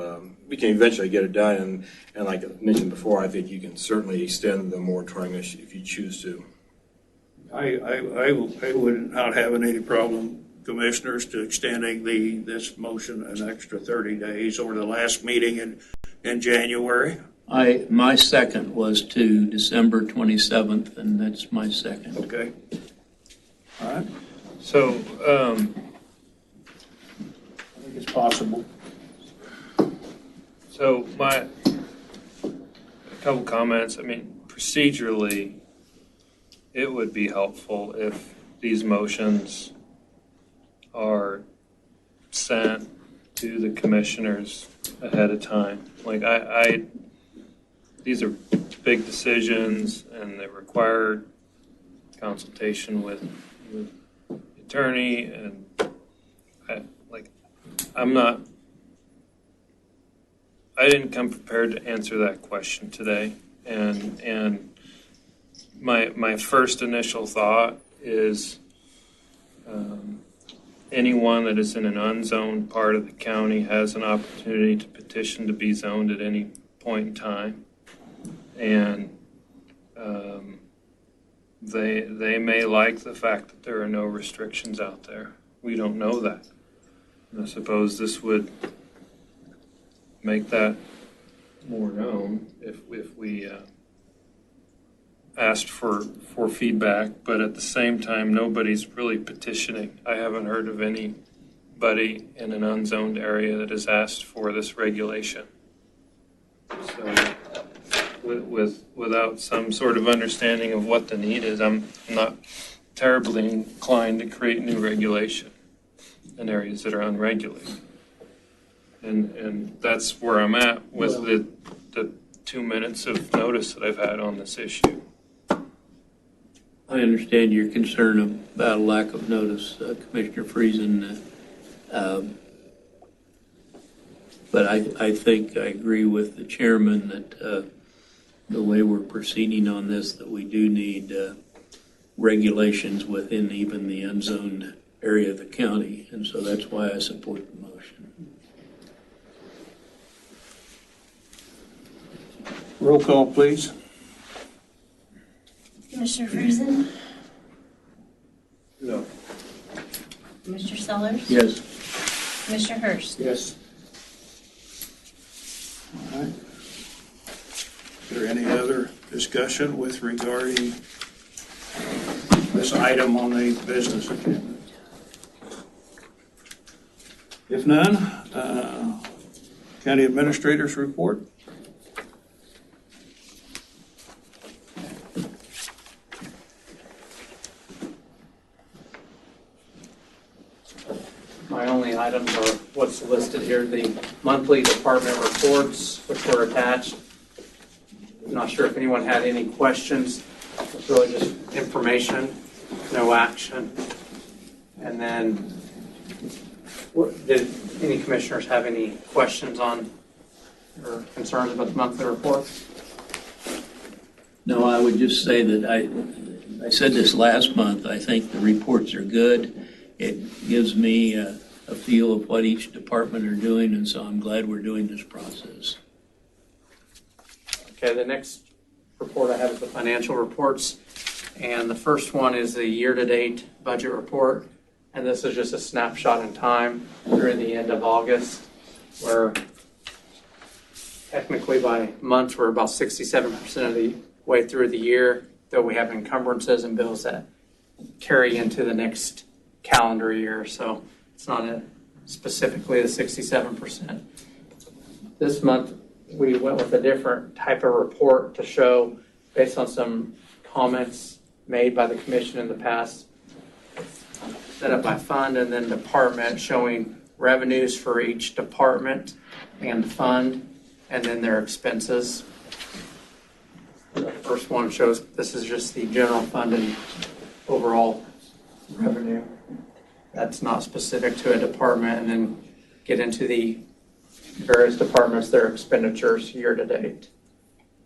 we can eventually get it done. And like I mentioned before, I think you can certainly extend the moratorium if you choose to. I would not have any problem, commissioners, to extending this motion an extra 30 days or the last meeting in January. My second was to December 27th, and that's my second. Okay. All right. So, I think it's possible. So a couple comments. Procedurally, it would be helpful if these motions are sent to the commissioners ahead of time. These are big decisions and they require consultation with the attorney, and I didn't come prepared to answer that question today, and my first initial thought is anyone that is in an unzoned part of the county has an opportunity to petition to be zoned at any point in time. And they may like the fact that there are no restrictions out there. We don't know that. And I suppose this would make that more known if we asked for feedback, but at the same time, nobody's really petitioning. I haven't heard of anybody in an unzoned area that has asked for this regulation. So without some sort of understanding of what the need is, I'm not terribly inclined to create new regulation in areas that are unregulated. And that's where I'm at with the 2 minutes of notice that I've had on this issue. I understand your concern about a lack of notice, Commissioner Friesen. But I think I agree with the chairman that the way we're proceeding on this, that we do need regulations within even the unzoned area of the county. And so that's why I support the motion. Roll call, please. Commissioner Friesen? No. Commissioner Sellers? Yes. Commissioner Hurst? Yes. All right. Is there any other discussion with regarding this item on the business agenda? If none, County Administrator's report. My only items are what's listed here, the monthly department reports, which were attached. I'm not sure if anyone had any questions. It's really just information, no action. And then, did any commissioners have any questions on or concerns about the monthly reports? No, I would just say that I said this last month. I think the reports are good. It gives me a feel of what each department are doing, and so I'm glad we're doing this process. Okay, the next report I have is the financial reports. And the first one is the year-to-date budget report. And this is just a snapshot in time during the end of August, where technically by month we're about 67% of the way through the year, though we have encumbrances and bills that carry into the next calendar year. So it's not specifically the 67%. This month we went with a different type of report to show, based on some comments made by the commission in the past, set up by fund and then department, showing revenues for each department and fund, and then their expenses. The first one shows this is just the general fund and overall revenue. That's not specific to a department, and then get into the various departments, their expenditures year to date.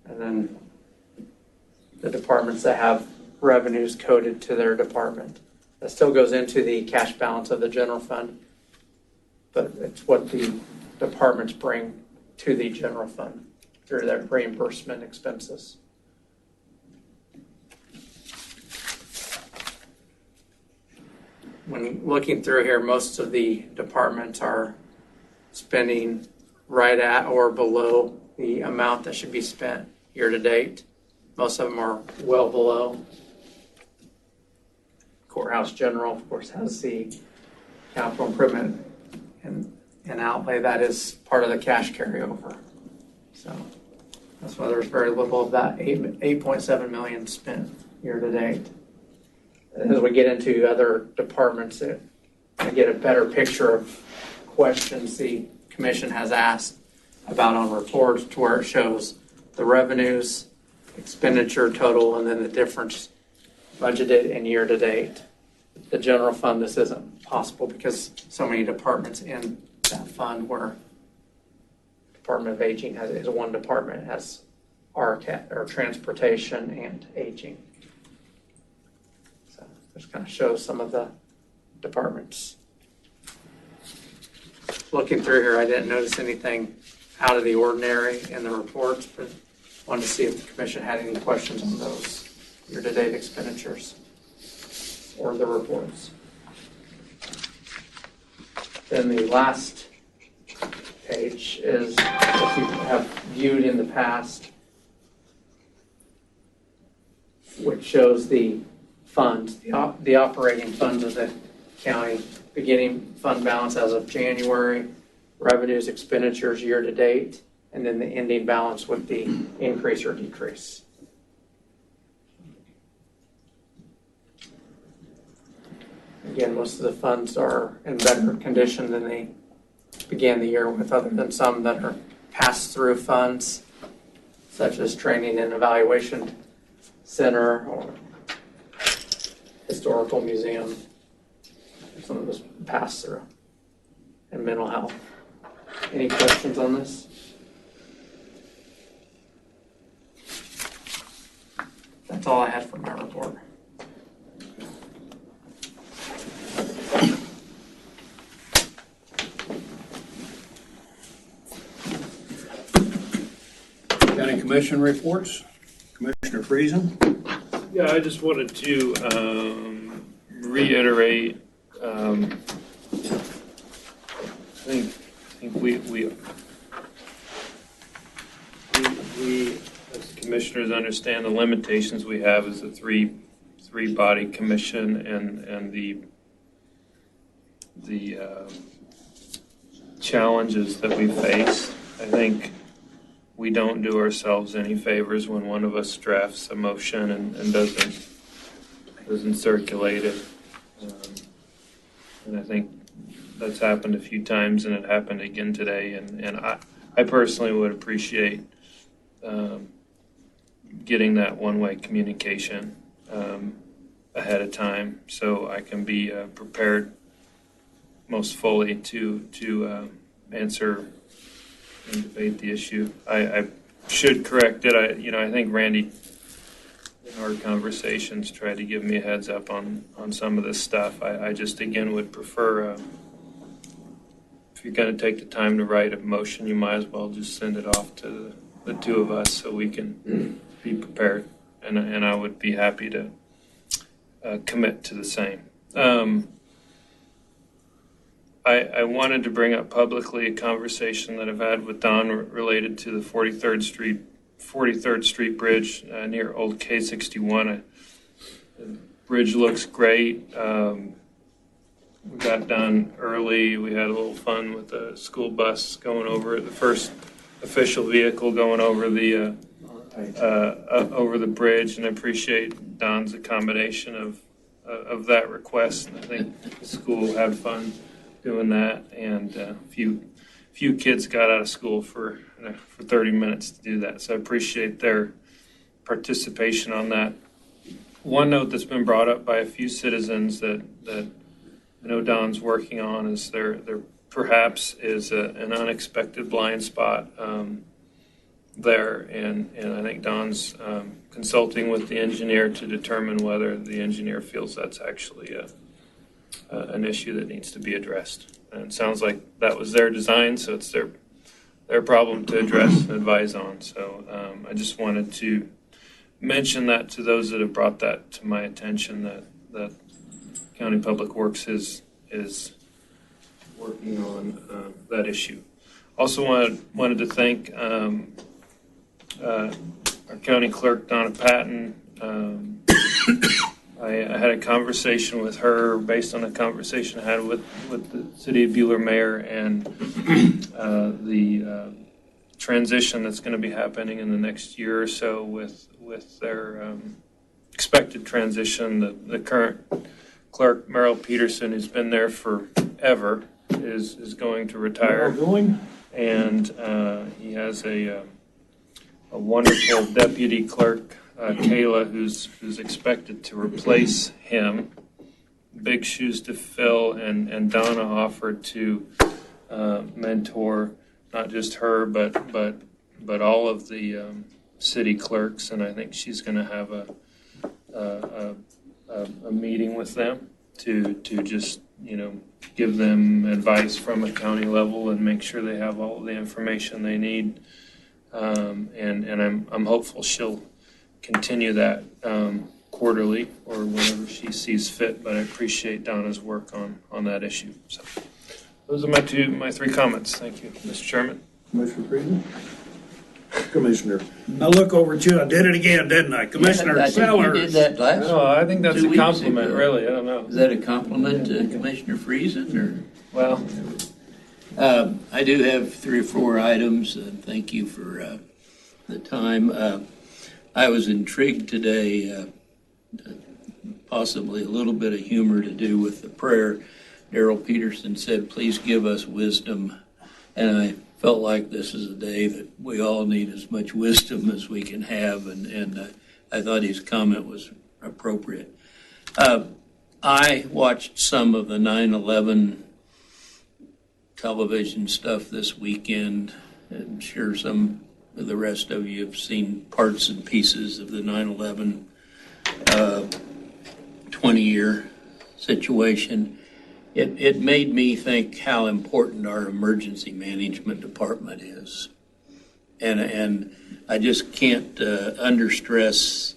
And then the departments that have revenues coded to their department. That still goes into the cash balance of the general fund, but it's what the departments bring to the general fund through their reimbursement expenses. When looking through here, most of the departments are spending right at or below the amount that should be spent year to date. Most of them are well below. Courthouse General, of course, has the capital improvement and outlay that is part of the cash carryover. So that's why there's very little of that 8.7 million spent year to date. As we get into other departments, I get a better picture of questions the commission has asked about on reports, to where it shows the revenues, expenditure total, and then the difference budgeted and year to date. The general fund, this isn't possible because so many departments in that fund, where Department of Aging is one department, has RCAT, or transportation and aging. So this kind of shows some of the departments. Looking through here, I didn't notice anything out of the ordinary in the reports, but Wanted to see if the commission had any questions on those year-to-date expenditures or the reports. Then the last page is what you have viewed in the past, which shows the funds, the operating funds of the county, beginning fund balance as of January, revenues, expenditures year to date, and then the ending balance with the increase or decrease. Again, most of the funds are in better condition than they began the year with, other than some that are pass-through funds, such as training and evaluation center or historical museum. Some of those pass-through and mental health. Any questions on this? That's all I had for my report. County Commission reports. Commissioner Friesen. Yeah, I just wanted to reiterate. I think we as commissioners understand the limitations we have as a three body commission and the challenges that we face. I think we don't do ourselves any favors when one of us drafts a motion and doesn't circulate it. And I think that's happened a few times, and it happened again today. And I personally would appreciate getting that one-way communication ahead of time, so I can be prepared most fully to answer and debate the issue. I should correct it. I think Randy in our conversations tried to give me a heads up on some of this stuff. I just again would prefer if you're going to take the time to write a motion, you might as well just send it off to the two of us so we can be prepared. And I would be happy to commit to the same. I wanted to bring up publicly a conversation that I've had with Don related to the 43rd Street Bridge near Old K61. The bridge looks great. We got done early. We had a little fun with the school bus going over it, the first official vehicle going over the bridge, and I appreciate Don's accommodation of that request. I think the school had fun doing that, and a few kids got out of school for 30 minutes to do that. So I appreciate their participation on that. One note that's been brought up by a few citizens that I know Don's working on is there perhaps is an unexpected blind spot there, and I think Don's consulting with the engineer to determine whether the engineer feels that's actually an issue that needs to be addressed. And it sounds like that was their design, so it's their problem to address and advise on. So I just wanted to mention that to those that have brought that to my attention, that County Public Works is working on that issue. Also wanted to thank our county clerk, Donna Patton. I had a conversation with her based on a conversation I had with the City of Buhler mayor and the transition that's going to be happening in the next year or so with their expected transition. The current clerk, Merrill Peterson, who's been there forever, is going to retire. And he has a wonderful deputy clerk, Kayla, who's expected to replace him. Big shoes to fill, and Donna offered to mentor not just her, but all of the city clerks, and I think she's going to have a meeting with them to just give them advice from a county level and make sure they have all the information they need and I'm hopeful she'll continue that quarterly or whenever she sees fit. But I appreciate Donna's work on that issue. So those are my three comments. Thank you, Mr. Chairman. Commissioner Friesen? Commissioner. I look over at you. I did it again, didn't I? Commissioner I think Sellers. you did that last. No, I think that's 2 a weeks compliment, ago. really. I don't know. Is that a compliment to Commissioner Friesen, or? Well, I do have 3 or 4 items, and thank you for the time. I was intrigued today, possibly a little bit of humor to do with the prayer. Darrell Peterson said, "Please give us wisdom," and I felt like this is a day that we all need as much wisdom as we can have, and I thought his comment was appropriate. I watched some of the 9/11 television stuff this weekend. I'm sure some of the rest of you have seen parts and pieces of the 9/11 20-year situation. It made me think how important our emergency management department is. And I just can't understress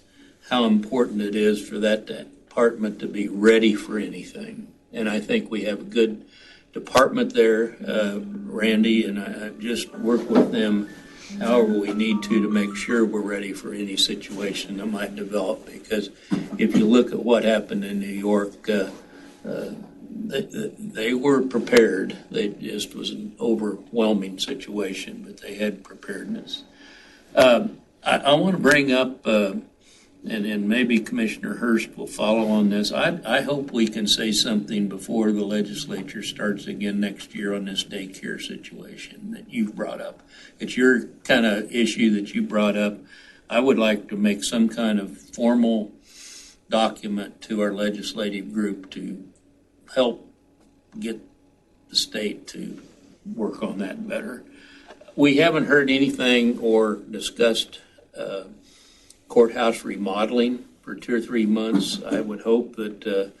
how important it is for that department to be ready for anything. And I think we have a good department there, Randy, and I just work with them however we need to make sure we're ready for any situation that might develop. Because if you look at what happened in New York, they were prepared. It just was an overwhelming situation, but they had preparedness. I want to bring up, and maybe Commissioner Hurst will follow on this. I hope we can say something before the legislature starts again next year on this daycare situation that you've brought up. It's your kind of issue that you brought up. I would like to make some kind of formal document to our legislative group to help get the state to work on that better. We haven't heard anything or discussed courthouse remodeling for 2 or 3 months. I would hope that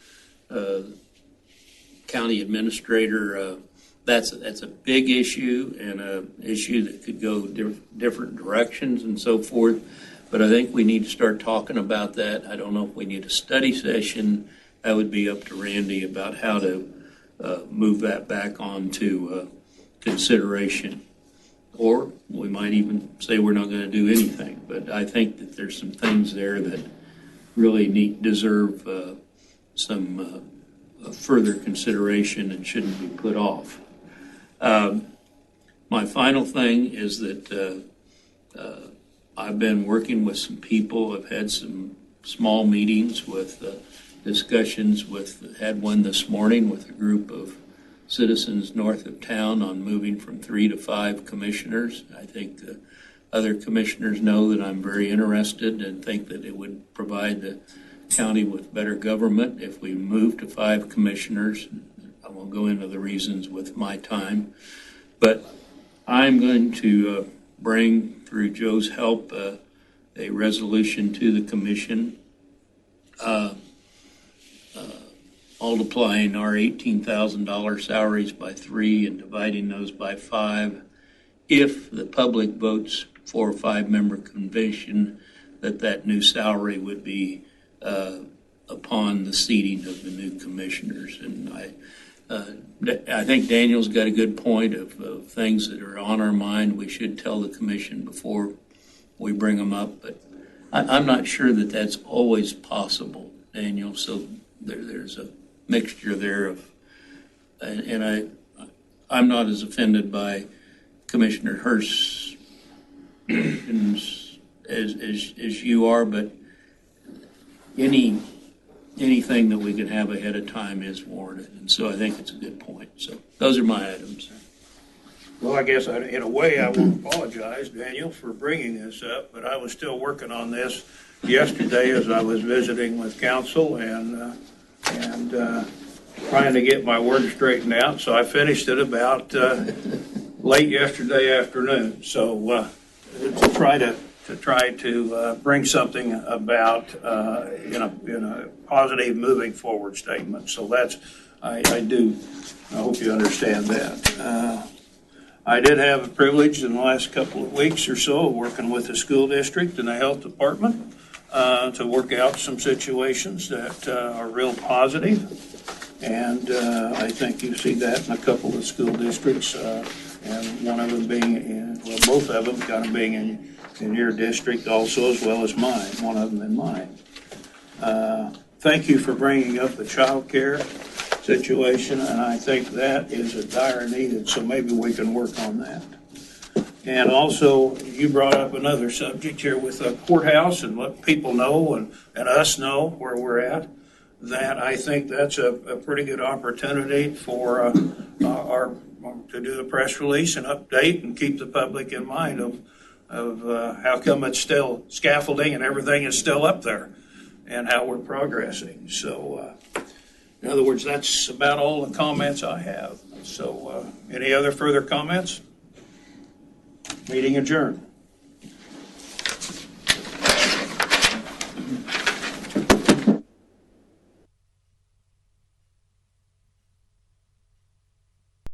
county administrator, that's a big issue and an issue that could go different directions and so forth. But I think we need to start talking about that. I don't know if we need a study session. That would be up to Randy about how to move that back onto consideration. Or we might even say we're not going to do anything. But I think that there's some things there that really deserve some further consideration and shouldn't be put off. My final thing is that I've been working with some people. I've had some small meetings with discussions had one this morning with a group of citizens north of town on moving from 3 to 5 commissioners. I think the other commissioners know that I'm very interested and think that it would provide the county with better government if we move to 5 commissioners. I won't go into the reasons with my time, but I'm going to bring, through Joe's help, a resolution to the commission multiplying our $18,000 salaries by 3 and dividing those by 5. If the public votes for a 5-member convention, that new salary would be upon the seating of the new commissioners. And I think Daniel's got a good point of things that are on our mind. We should tell the commission before we bring them up, but I'm not sure that that's always possible, Daniel. So there's a mixture there of, and I'm not as offended by Commissioner Hurst as you are, but anything that we can have ahead of time is warranted, and so I think it's a good point. So those are my items. Well, I guess in a way I will apologize, Daniel, for bringing this up, but I was still working on this yesterday as I was visiting with council and trying to get my words straightened out. So I finished it about late yesterday afternoon. So to try to bring something about in a positive moving forward statement. So that's I hope you understand that. I did have a privilege in the last couple of weeks or so of working with the school district and the health department to work out some situations that are real positive. And I think you see that in a couple of school districts, and one of them being both of them kind of being in your district also, as well as mine, one of them in mine. Thank you for bringing up the child care situation, and I think that is a dire need, so maybe we can work on that. And also, you brought up another subject here with the courthouse and let people know and us know where we're at. That I think that's a pretty good opportunity for our to do a press release and update and keep the public in mind of how come it's still scaffolding and everything is still up there and how we're progressing. So, in other words, that's about all the comments I have. So, any other further comments? Meeting adjourned.